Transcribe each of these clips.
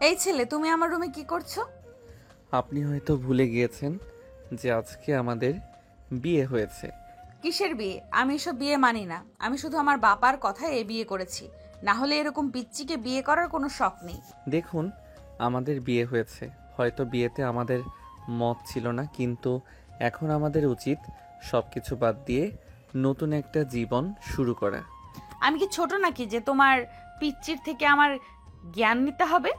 এই ছেলে, তুমি আমার রুমে কি করছো? আপনি হয়তো ভুলে গিয়েছেন যে আজকে আমাদের বিয়ে হয়েছে। কিসের বিয়ে? আমি এসব বিয়ে মানি না। আমি শুধু আমার বাবার কথায় এই বিয়ে করেছি। না হলে এরকম পিচ্চিকে বিয়ে করার কোনো শখ নেই। দেখুন, আমাদের বিয়ে হয়েছে। হয়তো বিয়েতে আমাদের মত ছিল না, কিন্তু এখন আমাদের উচিত সব কিছু বাদ দিয়ে নতুন একটা জীবন শুরু করা। আমি কি ছোট নাকি যে তোমার পিচ্চির থেকে আমার জ্ঞান নিতে হবে?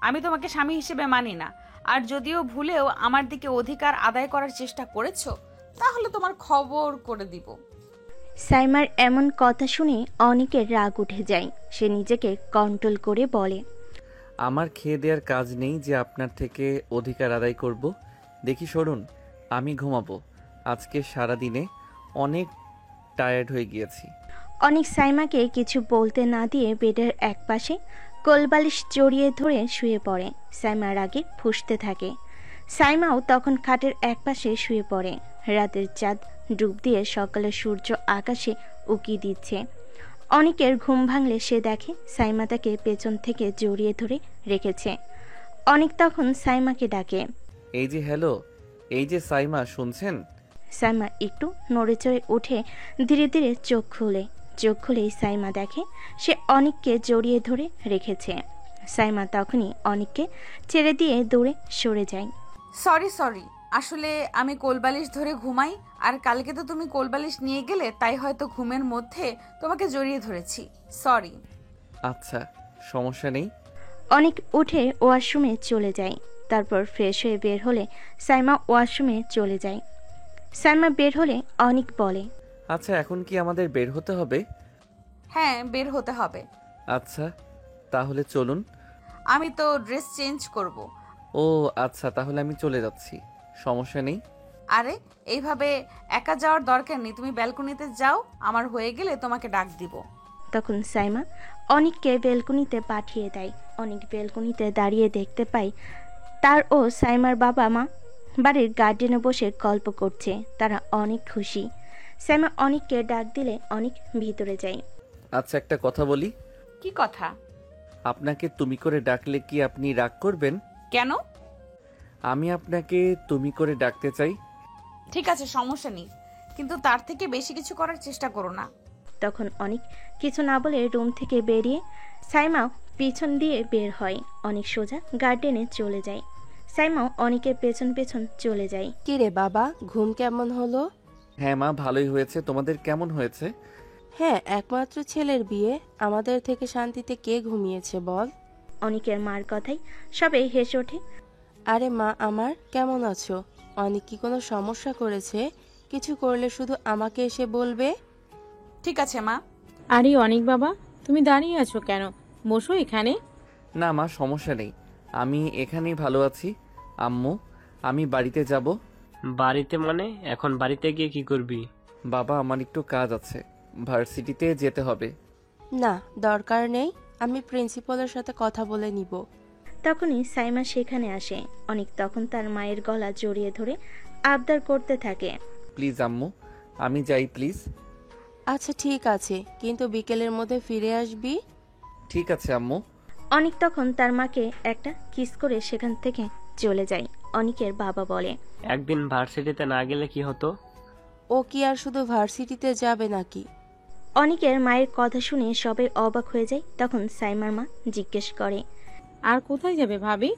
আমি তোমাকে স্বামী হিসেবে মানি না। আর যদিও ভুলেও আমার দিকে অধিকার আদায় করার চেষ্টা করেছো, তাহলে তোমার খবর করে দিব। সাইমার এমন কথা শুনে অনেকের রাগ উঠে যায়। সে নিজেকে কন্ট্রোল করে বলে, আমার খেয়ে দেওয়ার কাজ নেই যে আপনার থেকে অধিকার আদায় করব। দেখি সরুন, আমি ঘুমাবো। আজকে সারা দিনে অনেক টায়ার্ড হয়ে গিয়েছি। অনেক সাইমাকে কিছু বলতে না দিয়ে বেডের একপাশে কোলবালিশ জড়িয়ে ধরে শুয়ে পড়ে। সাইমা রাগে ফুঁসতে থাকে। সাইমাও তখন খাটের একপাশে শুয়ে পড়ে। রাতের চাঁদ ডুব দিয়ে সকালে সূর্য আকাশে উকি দিচ্ছে। অনেকের ঘুম ভাঙলে সে দেখে সাইমা তাকে পেছন থেকে জড়িয়ে ধরে রেখেছে। অনেক তখন সাইমাকে ডাকে। এই যে হ্যালো, এই যে সাইমা, শুনছেন? সাইমা একটু নড়েচড়ে উঠে ধীরে ধীরে চোখ খুলেই সাইমা দেখে সে অনিককে জড়িয়ে ধরে রেখেছে। সাইমা তখনই অনিককে ছেড়ে দিয়ে দূরে সরে যায়। সরি, আসলে আমি কোলবালিশ ধরে ঘুমাই। আর কালকে তো তুমি কোলবালিশ নিয়ে গেলে, তাই হয়তো ঘুমের মধ্যে তোমাকে জড়িয়ে ধরেছি। সরি। আচ্ছা, সমস্যা নেই। অনিক উঠে ওয়াশরুমে চলে যায়। তারপর ফ্রেশ হয়ে বের হলে সাইমা ওয়াশরুমে চলে যায়। সাইমা বের হলে অনিক বলে, আচ্ছা, এখন কি আমাদের বের হতে হবে? হ্যাঁ, বের হতে হবে। আচ্ছা, তাহলে চলুন। আমি তো ড্রেস চেঞ্জ করব। ও আচ্ছা, তাহলে আমি চলে যাচ্ছি, সমস্যা নেই। আরে, এইভাবে একা যাওয়ার দরকার নেই। তুমি ব্যালকনিতে যাও, আমার হয়ে গেলে তোমাকে ডাক দিব। তখন সাইমা অনিককে বেলকনিতে পাঠিয়ে দেয়। অনিক বেলকনিতে দাঁড়িয়ে দেখতে পায় তার ও সাইমার বাবা মা বাড়ির গার্ডেনে বসে গল্প করছে। তারা অনেক খুশি। সাইমা অনিককে ডাক দিলে অনিক ভিতরে যায়। আচ্ছা, একটা কথা বলি। কি কথা? আপনাকে তুমি করে ডাকলে কি আপনি রাগ করবেন? কেন? আমি আপনাকে তুমি করে ডাকতে চাই। ঠিক আছে, সমস্যা নেই, কিন্তু তার থেকে বেশি কিছু করার চেষ্টা করো না। তখন অনিক কিছু না বলে রুম থেকে বেরিয়ে সাইমাও পিছন দিয়ে বের হয়। অনিক সোজা গার্ডেনে চলে যায়। সাইমাও অনিকের পেছন পেছন চলে যায়। কিরে বাবা, ঘুম কেমন হলো? হ্যাঁ মা, ভালোই হয়েছে। তোমাদের কেমন হয়েছে? হ্যাঁ, একমাত্র ছেলের বিয়ে, আমাদের থেকে শান্তিতে কে ঘুমিয়েছে বল? অনিকের মার কথাই সবাই হেসে ওঠে। আরে মা আমার, কেমন আছো? অনেক কি কোনো সমস্যা করেছে? কিছু করলে শুধু আমাকে এসে বলবে। ঠিক আছে মা। আরে অনেক বাবা, তুমি দাঁড়িয়ে আছো কেন? বসো এখানে। না মা, সমস্যা নেই, আমি এখানেই ভালো আছি। আম্মু, আমি বাড়িতে যাব। বাড়িতে মানে? এখন বাড়িতে গিয়ে কি করবি? বাবা, আমার একটু কাজ আছে, ভার্সিটিতে যেতে হবে। না, দরকার নেই, আমি প্রিন্সিপালের সাথে কথা বলে নিব। তখনই সাইমা সেখানে আসে। অনিক তখন তার মায়ের গলা জড়িয়ে ধরে আবদার করতে থাকে। প্লিজ আম্মু, আমি যাই প্লিজ। আচ্ছা ঠিক আছে, কিন্তু বিকেলের মধ্যে ফিরে আসবি। ঠিক আছে আম্মু। অনিক তখন তার মাকে একটা কিস করে সেখান থেকে চলে যায়। অনিকের বাবা বলে, একদিন ভার্সিটিতে না গেলে কি হতো? ও কি আর শুধু ভার্সিটিতে যাবে নাকি? অনিকের মায়ের কথা শুনে সবাই অবাক হয়ে যায়। তখন সাইমার মা জিজ্ঞেস করে, আর কোথায় যাবে ভাবি?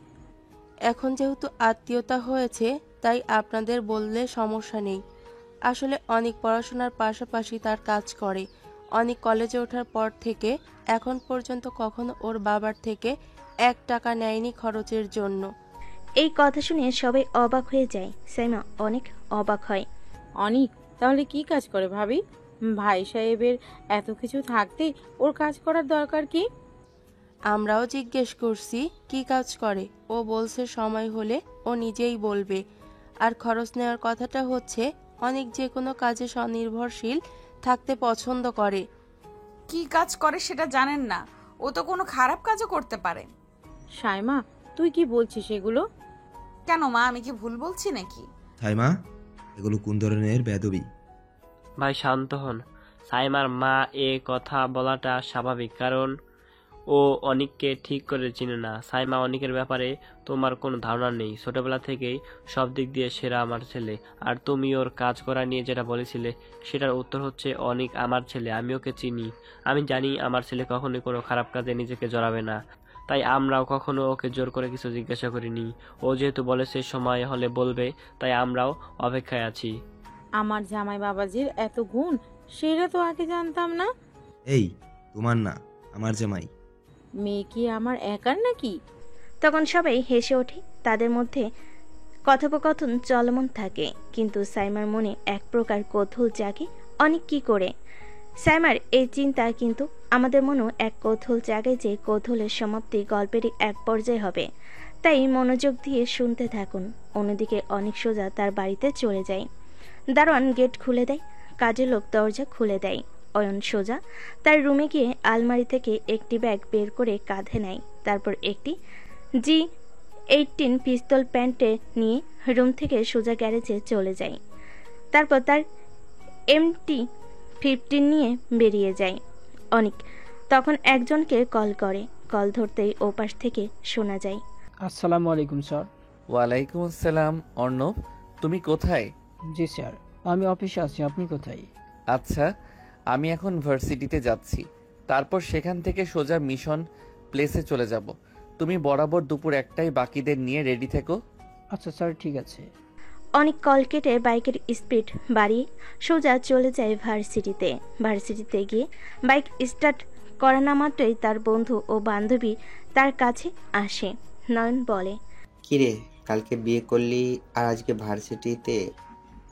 এখন যেহেতু আত্মীয়তা হয়েছে, তাই আপনাদের বললে সমস্যা নেই। আসলে অনেক পড়াশোনার পাশাপাশি তার কাজ করে। অনেক কলেজে ওঠার পর থেকে এখন পর্যন্ত কখনো ওর বাবার থেকে 1 টাকা নেয়নি খরচের জন্য। এই কথা শুনে সবাই অবাক হয়ে যায়। সাইমা অনেক অবাক হয়। অনিক তাহলে কি কাজ করে ভাবি? ভাই সাহেবের এত কিছু থাকতে ওর কাজ করার দরকার কি? আমরাও জিজ্ঞেস করছি কি কাজ করে। ও বলছে সময় হলে ও নিজেই বলবে। আর খরচ নেওয়ার কথাটা হচ্ছে, অনেক যে কোনো কাজে স্বনির্ভরশীল থাকতে পছন্দ করে। কি কাজ করে সেটা জানেন না? ও তো কোনো খারাপ কাজও করতে পারে। সাইমা, তুই কি বলছিস এগুলো? কেন মা, আমি কি ভুল বলছি নাকি? সাইমা, এগুলো কোন ধরনের বেয়াদবি? ভাই শান্ত হন। সাইমার মা এ কথা বলাটা স্বাভাবিক, কারণ ও অনিককে ঠিক করে চিনে না। সাইমা অনিকের ব্যাপারে তোমার কোনো ধারণা নেই। ছোটবেলা থেকেই সব দিক দিয়ে সেরা আমার ছেলে। আর তুমি ওর কাজ করা নিয়ে যেটা বলেছিলে, সেটার উত্তর হচ্ছে অনিক আমার ছেলে। আমি ওকে চিনি। আমি জানি আমার ছেলে কখনোই কোনো খারাপ কাজে নিজেকে জড়াবে না। তাই আমরাও কখনো ওকে জোর করে কিছু জিজ্ঞাসা করিনি। ও যেহেতু বলেছে সময় হলে বলবে, তাই আমরাও অপেক্ষায় আছি। আমার জামাই বাবাজির এত গুণ, সেটা তো আগে জানতাম না। এই, তোমার না, আমার জামাই। মেয়ে কি আমার একার নাকি? তখন সবাই হেসে ওঠে। তাদের মধ্যে কথোপকথন চলমান থাকে, কিন্তু সাইমার মনে এক প্রকার কৌতূহল জাগে। অনেক কি করে সাইমার এই চিন্তা, কিন্তু আমাদের মনেও এক কৌতূহল জাগে যে কৌতূহলের সমাপ্তি গল্পেরই এক পর্যায়ে হবে। তাই মনোযোগ দিয়ে শুনতে থাকুন। অন্যদিকে অনেক সোজা তার বাড়িতে চলে যায়। দারোয়ান গেট খুলে দেয়, কাজের লোক দরজা খুলে দেয়। অয়ন সোজা তার রুমে গিয়ে আলমারি থেকে একটি ব্যাগ বের করে কাঁধে নেয়। তারপর একটি G18 পিস্তল প্যান্টে নিয়ে রুম থেকে সোজা গ্যারেজে চলে যায়। তারপর তার MT-15 নিয়ে বেরিয়ে যায়। অনিক তখন একজনকে কল করে। কল ধরতেই ওপাশ থেকে শোনা যায়, আসসালামু আলাইকুম স্যার। ওয়ালাইকুম আসসালাম। অর্ণব, তুমি কোথায়? জি স্যার, আমি অফিসে আছি। আপনি কোথায়? আচ্ছা, আমি এখন ভার্সিটিতে যাচ্ছি। তারপর সেখান থেকে সোজা মিশন প্লেসে চলে যাব। তুমি বরাবর দুপুর 1টায় বাকিদের নিয়ে রেডি থেকো। আচ্ছা স্যার, ঠিক আছে। অনেক কল কেটে বাইকের স্পিড বাড়িয়ে সোজা চলে যায় ভার্সিটিতে। ভার্সিটিতে গিয়ে বাইক স্টার্ট করা না মাত্রই তার বন্ধু ও বান্ধবী তার কাছে আসে। নয়ন বলে, কিরে, কালকে বিয়ে করলি আর আজকে ভার্সিটিতে?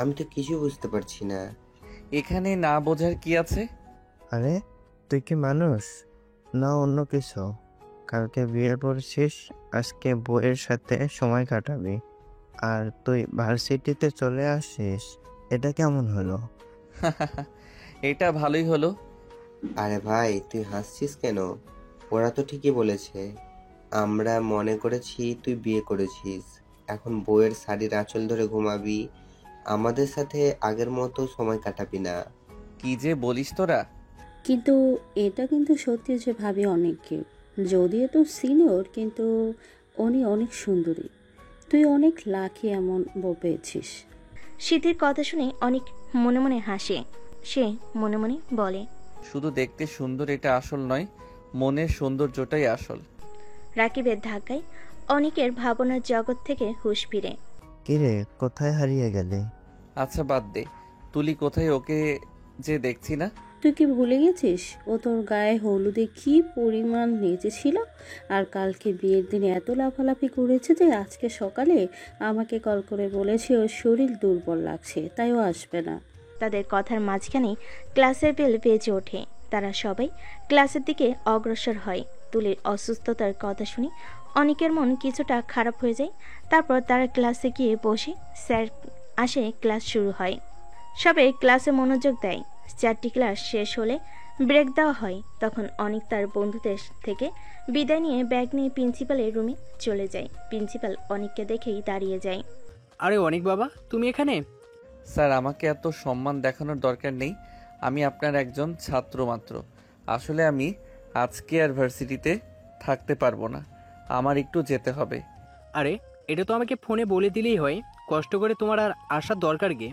আমি তো কিছু বুঝতে পারছি না। এখানে না বোঝার কি আছে? আরে তুই কি মানুষ না অন্য কিছু? কালকে বিয়ের পর শেষ, আজকে বউয়ের সাথে সময় কাটাবি, আর তুই ভার্সিটিতে চলে আসিস? এটা কেমন হলো? এটা ভালোই হলো। আরে ভাই, তুই হাসছিস কেন? ওরা তো ঠিকই বলেছে। আমরা মনে করেছি তুই বিয়ে করেছিস, এখন বউয়ের শাড়ির আঁচল ধরে ঘুমাবি, আমাদের সাথে আগের মতো সময় কাটাবি না। কি যে বলিস তোরা! কিন্তু এটা কিন্তু সত্যি যে ভাবি অনেক কিউট। যদিও তো সিনিয়র, কিন্তু উনি অনেক সুন্দরী। তুই অনেক লাকি এমন বউ পেয়েছিস। সিদ্ধির কথা শুনে অনেক মনে মনে হাসে। সে মনে মনে বলে, শুধু দেখতে সুন্দর এটা আসল নয়, মনের সৌন্দর্যটাই আসল। রাকিবের ধাক্কায় অনেকের ভাবনার জগৎ থেকে হুঁশ ফিরে। কিরে, কোথায় হারিয়ে গেলি? আচ্ছা বাদ দে, তুলি কোথায়? ওকে যে দেখছি না। তুই কি ভুলে গেছিস ও তোর গায়ে হলুদে কি পরিমাণ নেচেছিল? আর কালকে বিয়ের দিন এত লাফালাফি করেছে যে আজকে সকালে আমাকে কল করে বলেছে ওর শরীর দুর্বল লাগছে, তাই ও আসবে না। তাদের কথার মাঝখানে ক্লাসের বেল বেজে ওঠে। তারা সবাই ক্লাসের দিকে অগ্রসর হয়। তুলির অসুস্থতার কথা শুনে অনেকের মন কিছুটা খারাপ হয়ে যায়। তারপর তারা ক্লাসে গিয়ে বসে। স্যার আসে, ক্লাস শুরু হয়। সবাই ক্লাসে মনোযোগ দেয়। 4টি ক্লাস শেষ হলে ব্রেক দেওয়া হয়। তখন অনেক তার বন্ধুদের থেকে বিদায় নিয়ে ব্যাগ নিয়ে প্রিন্সিপালের রুমে চলে যায়। প্রিন্সিপাল অনেককে দেখেই দাঁড়িয়ে যায়। আরে অনেক বাবা, তুমি এখানে? স্যার, আমাকে এত সম্মান দেখানোর দরকার নেই। আমি আপনার একজন ছাত্র মাত্র। আসলে আমি আজকে আর ভার্সিটিতে থাকতে পারবো না, আমার একটু যেতে হবে। আরে এটা তো আমাকে ফোনে বলে দিলেই হয়, কষ্ট করে তোমার আর আসার দরকার গে।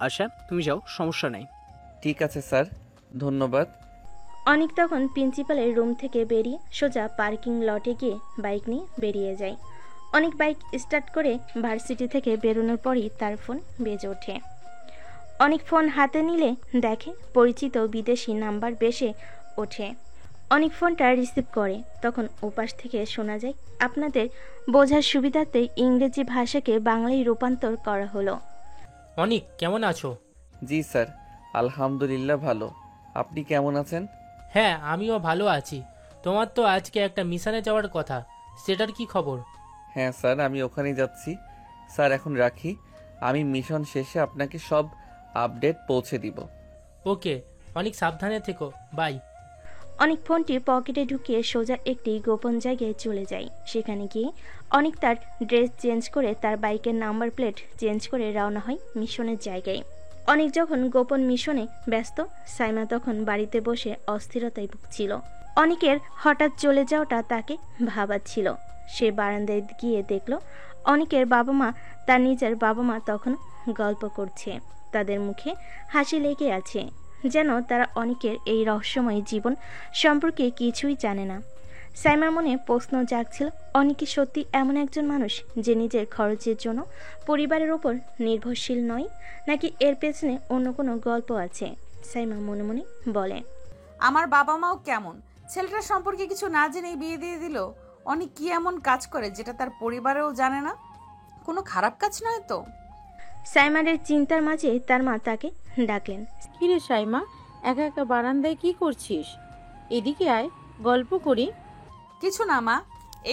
আচ্ছা তুমি যাও, সমস্যা নাই। ঠিক আছে স্যার, ধন্যবাদ। অনেক তখন প্রিন্সিপালের রুম থেকে বেরিয়ে সোজা পার্কিং লটে গিয়ে বাইক নিয়ে বেরিয়ে যায়। অনেক বাইক স্টার্ট করে ভার্সিটি থেকে বেরোনোর পরই তার ফোন বেজে ওঠে। অনেক ফোন হাতে নিলে দেখে পরিচিত বিদেশি নাম্বার বেশে ওঠে। অনেক ফোনটা রিসিভ করে। তখন ওপাশ থেকে শোনা যায়, আপনাদের বোঝার সুবিধার্থে ইংরেজি ভাষাকে বাংলায় রূপান্তর করা হলো। অনিক, কেমন আছো? জি স্যার, আলহামদুলিল্লাহ ভালো। আপনি কেমন আছেন? হ্যাঁ, আমিও ভালো আছি। তোমার তো আজকে একটা মিশনে যাওয়ার কথা, সেটার কি খবর? হ্যাঁ স্যার, আমি ওখানেই যাচ্ছি। স্যার এখন রাখি, আমি মিশন শেষে আপনাকে সব আপডেট পৌঁছে দিব। ওকে, অনেক সাবধানে থেকো, বাই। অনেক ফোনটি পকেটে ঢুকিয়ে সোজা একটি গোপন জায়গায় চলে যায়। সেখানে গিয়ে অনেক তার ড্রেস চেঞ্জ করে তার বাইকের নাম্বার প্লেট চেঞ্জ করে রওনা হয় মিশনের জায়গায়। অনেক যখন গোপন মিশনে ব্যস্ত, সাইমা তখন বাড়িতে বসে অস্থিরতায় ভুগছিল। অনিকের হঠাৎ চলে যাওয়াটা তাকে ভাবাচ্ছিল। সে বারান্দায় গিয়ে দেখল অনিকের বাবা মা, তার নিজের বাবা মা তখন গল্প করছে। তাদের মুখে হাসি লেগে আছে, যেন তারা অনিকের এই রহস্যময় জীবন সম্পর্কে কিছুই জানে না। সাইমার মনে প্রশ্ন জাগছিল, অনিকে সত্যি এমন একজন মানুষ যে নিজের খরচের জন্য পরিবারের ওপর নির্ভরশীল নয়, নাকি এর পেছনে অন্য কোনো গল্প আছে? সাইমা মনে মনে বলে, আমার বাবা মাও কেমন, ছেলেটার সম্পর্কে কিছু না জেনেই বিয়ে দিয়ে দিল। অনেক কি এমন কাজ করে যেটা তার পরিবারেও জানে না? কোনো খারাপ কাজ নয় তো? সাইমারের চিন্তার মাঝে তার মা তাকে ডাকলেন। কিরে সাইমা, একা একা বারান্দায় কি করছিস? এদিকে আয়, গল্প করি। কিছু না মা,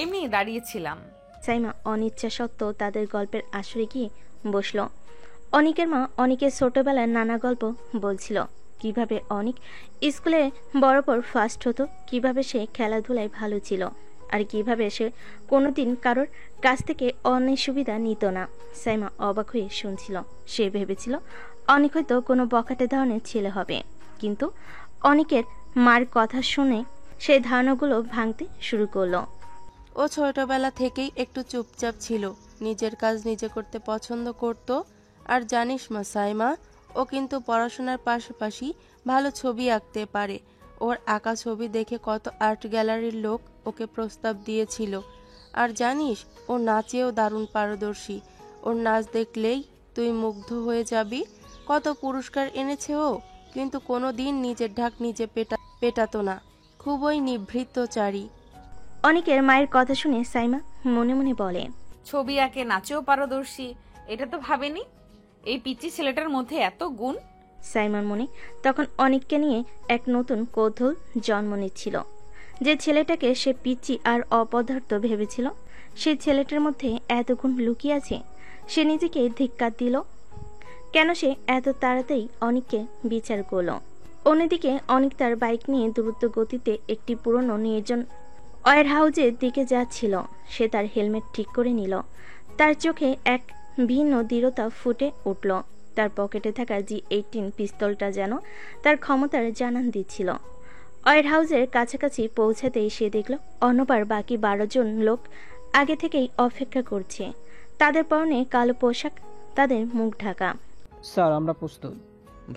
এমনি দাঁড়িয়েছিলাম। সাইমা অনিচ্ছা সত্ত্বেও তাদের গল্পের আসরে গিয়ে বসলো। অনিকের মা অনিকের ছোটবেলার নানা গল্প বলছিল, কিভাবে অনিক স্কুলে বরাবর ফার্স্ট হতো, কিভাবে সে খেলাধুলায় ভালো ছিল, আর কিভাবে সে কোনোদিন কারোর কাছ থেকে অন্যের সুবিধা নিত না। সাইমা অবাক হয়ে শুনছিল। সে ভেবেছিল অনিক হয়তো কোনো বখাটে ধরনের ছেলে হবে, কিন্তু অনিকের মার কথা শুনে সেই ধারণাগুলো ভাঙতে শুরু করলো। ও ছোটবেলা থেকেই একটু চুপচাপ ছিল, নিজের কাজ নিজে করতে পছন্দ করত। আর জানিস মা সাইমা, ও কিন্তু পড়াশোনার পাশাপাশি ভালো ছবি আঁকতে পারে। ওর আঁকা ছবি দেখে কত আর্ট গ্যালারির লোক ওকে প্রস্তাব দিয়েছিল। আর জানিস, ও নাচেও দারুণ পারদর্শী। ওর নাচ দেখলেই তুই মুগ্ধ হয়ে যাবি। কত পুরস্কার এনেছে ও, কিন্তু কোনো দিন নিজের ঢাক নিজে পেটাতো না। খুবই নিভৃতচারী। অনিকের মায়ের কথা শুনে সাইমা মনে মনে বলে, ছবি আঁকে, নাচেও পারদর্শী, এটা তো ভাবেনি। এই পিচ্চি ছেলেটার মধ্যে এত গুণ। সাইমার মনে তখন অনিককে নিয়ে এক নতুন কৌতূহল জন্ম নিচ্ছিল। যে ছেলেটাকে সে পিচ্চি আর অপদার্থ ভেবেছিল, সেই ছেলেটার মধ্যে এত গুণ লুকিয়ে আছে। সে নিজেকে ধিক্কার দিল। কেন সে এত তাড়াতাড়ি অনিককে বিচার করল? অন্যদিকে অনিক তার বাইক নিয়ে দ্রুত গতিতে একটি পুরনো নির্জন ওয়্যার হাউজের দিকে যাচ্ছিল। সে তার হেলমেট ঠিক করে নিল। তার চোখে এক ভিন্ন দৃঢ়তা ফুটে উঠল। তার পকেটে থাকা G18 পিস্তলটা যেন তার ক্ষমতার জানান দিচ্ছিল। ওয়্যার হাউসের কাছাকাছি পৌঁছাতেই সে দেখল অন্যবার বাকি 12 জন লোক আগে থেকেই অপেক্ষা করছে। তাদের পরনে কালো পোশাক, তাদের মুখ ঢাকা। স্যার, আমরা প্রস্তুত।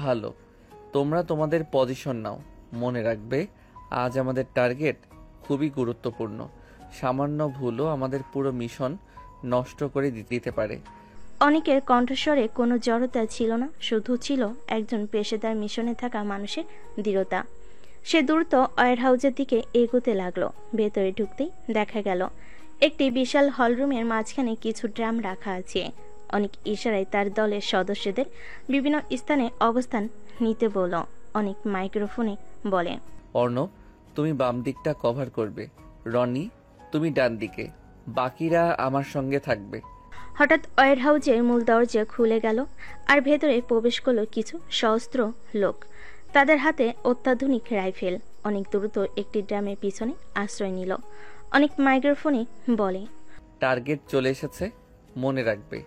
ভালো, তোমরা তোমাদের পজিশন নাও। মনে রাখবে, আজ আমাদের টার্গেট খুবই গুরুত্বপূর্ণ। সামান্য ভুলও আমাদের পুরো মিশন নষ্ট করে দিতে পারে। অনিকের কণ্ঠস্বরে কোনো জড়তা ছিল না, শুধু ছিল একজন পেশাদার মিশনে থাকা মানুষের দৃঢ়তা। সে দ্রুত ওয়্যার হাউসের দিকে এগোতে লাগলো। ভেতরে ঢুকতেই দেখা গেল একটি বিশাল হলরুমের মাঝখানে কিছু ড্রাম রাখা আছে। অনেক ইশারায় তার দলের সদস্যদের বিভিন্ন স্থানে অবস্থান নিতে বলল। অনেক মাইক্রোফোনে বলে, অর্ণব, তুমি বাম দিকটা কভার করবে, রনি তুমি ডান দিকে, বাকিরা আমার সঙ্গে থাকবে। হঠাৎ ওয়্যার হাউসের মূল দরজা খুলে গেল আর ভেতরে প্রবেশ করলো কিছু সশস্ত্র লোক। তাদের হাতে অত্যাধুনিক রাইফেল। অনেক দ্রুত একটি ড্রামের পিছনে আশ্রয় নিল। অনেক মাইক্রোফোনে বলে, টার্গেট চলে এসেছে, মনে রাখবে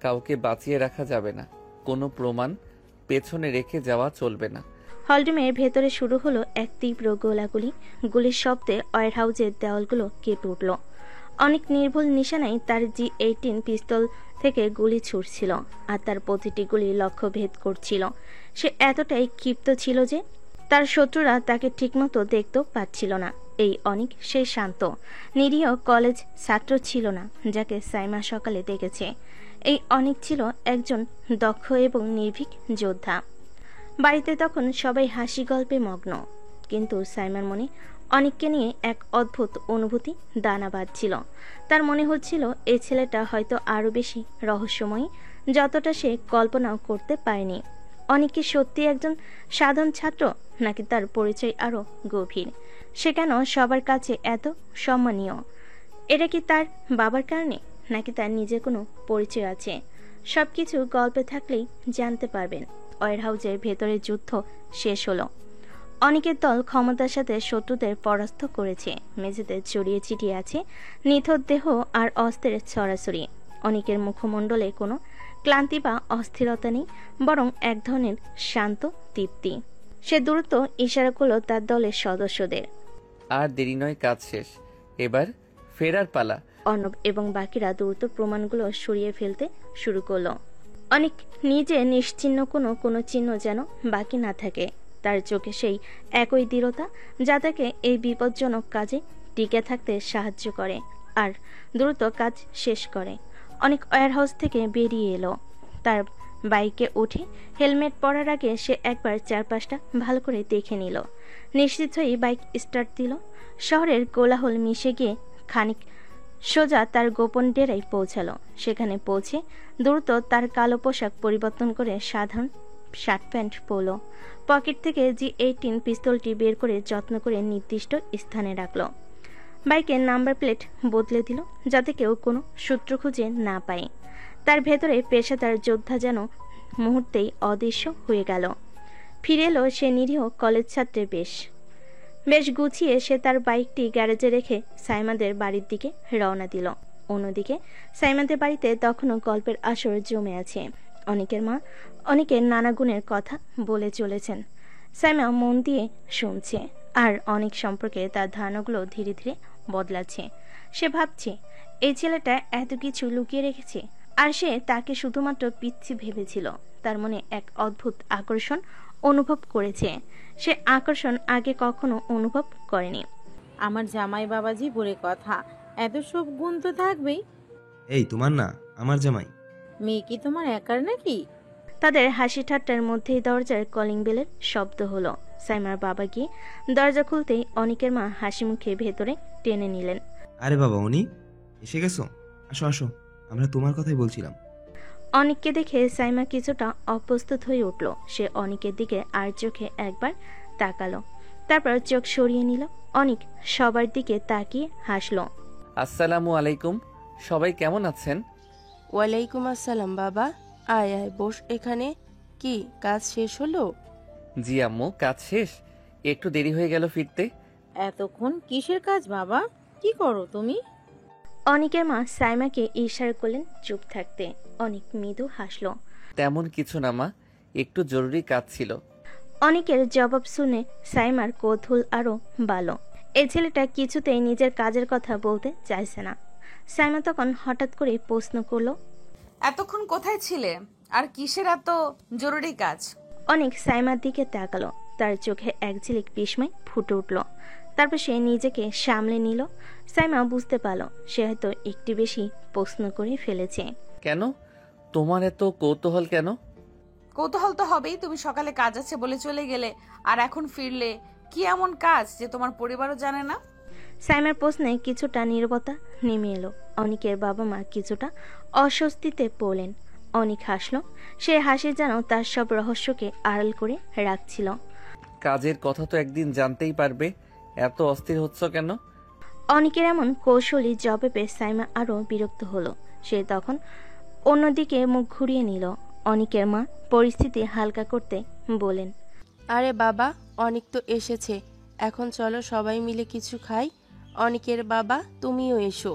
কাউকে বাঁচিয়ে রাখা যাবে না, কোনো প্রমাণ পেছনে রেখে যাওয়া চলবে না। হলরুমের ভেতরে শুরু হলো এক তীব্র গোলাগুলি। গুলির শব্দে ওয়্যার হাউসের দেওয়ালগুলো কেঁপে উঠল। অনেক নির্ভুল নিশানায় তার G18 পিস্তল থেকে গুলি ছুটছিল, আর তার প্রতিটি গুলি লক্ষ্য ভেদ করছিল। সে এতটাই ক্ষিপ্ত ছিল যে তার শত্রুরা তাকে ঠিকমতো দেখতেও পাচ্ছিল না। এই অনেক সে শান্ত নিরীহ কলেজ ছাত্র ছিল না যাকে সাইমা সকালে দেখেছে। এই অনেক ছিল একজন দক্ষ এবং নির্ভীক যোদ্ধা। বাড়িতে তখন সবাই হাসি গল্পে মগ্ন, কিন্তু সাইমার মনে অনিককে নিয়ে এক অদ্ভুত অনুভূতি দানা বাঁধছিল। তার মনে হচ্ছিল এই ছেলেটা হয়তো আরো বেশি রহস্যময়ী যতটা সে কল্পনাও করতে পারেনি। অনিক কি সত্যি একজন সাধারণ ছাত্র, নাকি তার পরিচয় আরো গভীর? সে কেন সবার কাছে এত সম্মানীয়? এটা কি তার বাবার কারণে, নাকি তার নিজের কোনো পরিচয় আছে? সবকিছু গল্পে থাকলেই জানতে পারবেন। ওয়্যার হাউসের ভেতরে যুদ্ধ শেষ হলো। অনেকের দল ক্ষমতার সাথে শত্রুদের পরাস্ত করেছে। মেঝেতে ছড়িয়ে ছিটিয়ে আছে নিথর দেহ আর অস্ত্রের ছড়াছড়ি। অনেকের মুখমণ্ডলে কোনো ক্লান্তি বা অস্থিরতা নেই, বরং এক ধরনের শান্ত তৃপ্তি। সে দ্রুত ইশারা করল তার দলের সদস্যদের। আর দেরি নয়, কাজ শেষ। এবার ফেরার পালা। অর্ণব এবং বাকিরা দ্রুত প্রমাণগুলো সরিয়ে ফেলতে শুরু করলো। অনেক নিজে নিশ্চিহ্ন কোনো কোনো চিহ্ন যেন বাকি না থাকে। তার চোখে সেই একই দৃঢ়তা যা তাকে এই বিপজ্জনক কাজে টিকে থাকতে সাহায্য করে আর দ্রুত কাজ শেষ করে। অনেক ওয়্যারহাউস থেকে বেরিয়ে এলো। তার বাইকে উঠে হেলমেট পরার আগে সে একবার চারপাশটা ভালো করে দেখে নিল। নিশ্চিত হয়েই বাইক স্টার্ট দিল। শহরের কোলাহল মিশে গিয়ে খানিক সোজা তার গোপন ডেরায় পৌঁছালো। সেখানে পৌঁছে দ্রুত তার কালো পোশাক পরিবর্তন করে সাধারণ শার্ট প্যান্ট পরল। পকেট থেকে G18 পিস্তলটি বের করে যত্ন করে নির্দিষ্ট স্থানে রাখলো। বাইকের নাম্বার প্লেট বদলে দিল যাতে কেউ কোনো সূত্র খুঁজে না পায়। তার ভেতরে পেশাদার যোদ্ধা যেন মুহূর্তেই অদৃশ্য হয়ে গেল। ফিরে এলো সে নিরীহ কলেজ ছাত্রের বেশ গুছিয়ে সে তার বাইকটি গ্যারেজে রেখে সাইমাদের বাড়ির দিকে রওনা দিল। অন্যদিকে সাইমাদের বাড়িতে তখনও গল্পের আসর জমে আছে। অনেকের মা অনেকের নানা গুণের কথা বলে চলেছেন। সাইমা মন দিয়ে শুনছে আর অনেক সম্পর্কে তার ধারণাগুলো ধীরে ধীরে বদলাচ্ছে। সে ভাবছে এই ছেলেটা এত কিছু লুকিয়ে রেখেছে আর সে তাকে শুধুমাত্র পিচ্ছি ভেবেছিল। তার মনে এক অদ্ভুত আকর্ষণ অনুভব করেছে। সে আকর্ষণ আগে কখনো অনুভব করেনি। আমার জামাই বাবাজি বলে কথা, এত সব গুণ তো থাকবেই। এই তোমার না, আমার জামাই। মেয়ে কি তোমার একার নাকি? তাদের হাসি ঠাট্টার মধ্যেই দরজার কলিং বেলের শব্দ হলো। সাইমার বাবা গিয়ে দরজা খুলতেই অনিকের মা হাসি মুখে ভেতরে টেনে নিলেন। আরে বাবা, উনি এসে গেছো? আসো আসো, আমরা তোমার কথাই বলছিলাম। অনিককে দেখে সাইমা কিছুটা অপ্রস্তুত হয়ে উঠল। সে অনিকের দিকে আর চোখে একবার তাকালো, তারপর চোখ সরিয়ে নিল। অনিক সবার দিকে তাকিয়ে হাসলো। আসসালামু আলাইকুম, সবাই কেমন আছেন? ওয়ালাইকুম আসসালাম বাবা। আয় আয় বস এখানে। কি কাজ শেষ হলো? জি আম্মু, কাজ শেষ। একটু দেরি হয়ে গেল ফিরতে। এতক্ষণ কিসের কাজ বাবা? কি করো তুমি? অনিকের মা সাইমাকে ইশারা করলেন চুপ থাকতে। অনিক মৃদু হাসলো। তেমন কিছু না মা, একটু জরুরি কাজ ছিল। অনিকের জবাব শুনে সাইমার কৌতূহল আরো বাড়ল। এই ছেলেটা কিছুতেই নিজের কাজের কথা বলতে চাইছে না। সাইমা তখন হঠাৎ করে প্রশ্ন করলো, এতক্ষণ কোথায় ছিলে আর কিসের এত জরুরি কাজ? অনিক সাইমার দিকে তাকালো। তার চোখে এক ঝিলিক বিস্ময় ফুটে উঠল। তারপর সে নিজেকে সামলে নিল। সাইমা বুঝতে পারল সে হয়তো একটু বেশি প্রশ্ন করে ফেলেছে। কেন? তোমার এত কৌতূহল কেন? কৌতূহল তো হবেই, তুমি সকালে কাজ আছে বলে চলে গেলে আর এখন ফিরলে। কি এমন কাজ যে তোমার পরিবারও জানে না? সাইমার প্রশ্নে কিছুটা নীরবতা নেমে এলো। অনিকের বাবা মা কিছুটা অস্বস্তিতে পড়লেন। অনিক হাসলো। সে হাসি যেন তার সব রহস্যকে আড়াল করে রাখছিল। কাজের কথা তো একদিন জানতেই পারবে, এত অস্থির হচ্ছ কেন? অনিকের এমন কৌশলী জবাবে সাইমা আরো বিরক্ত হলো। সে তখন অন্যদিকে মুখ ঘুরিয়ে নিল। অনিকের মা পরিস্থিতি হালকা করতে বলেন, আরে বাবা, অনেক তো এসেছে, এখন চলো সবাই মিলে কিছু খাই। অনিকের বাবা, তুমিও এসো।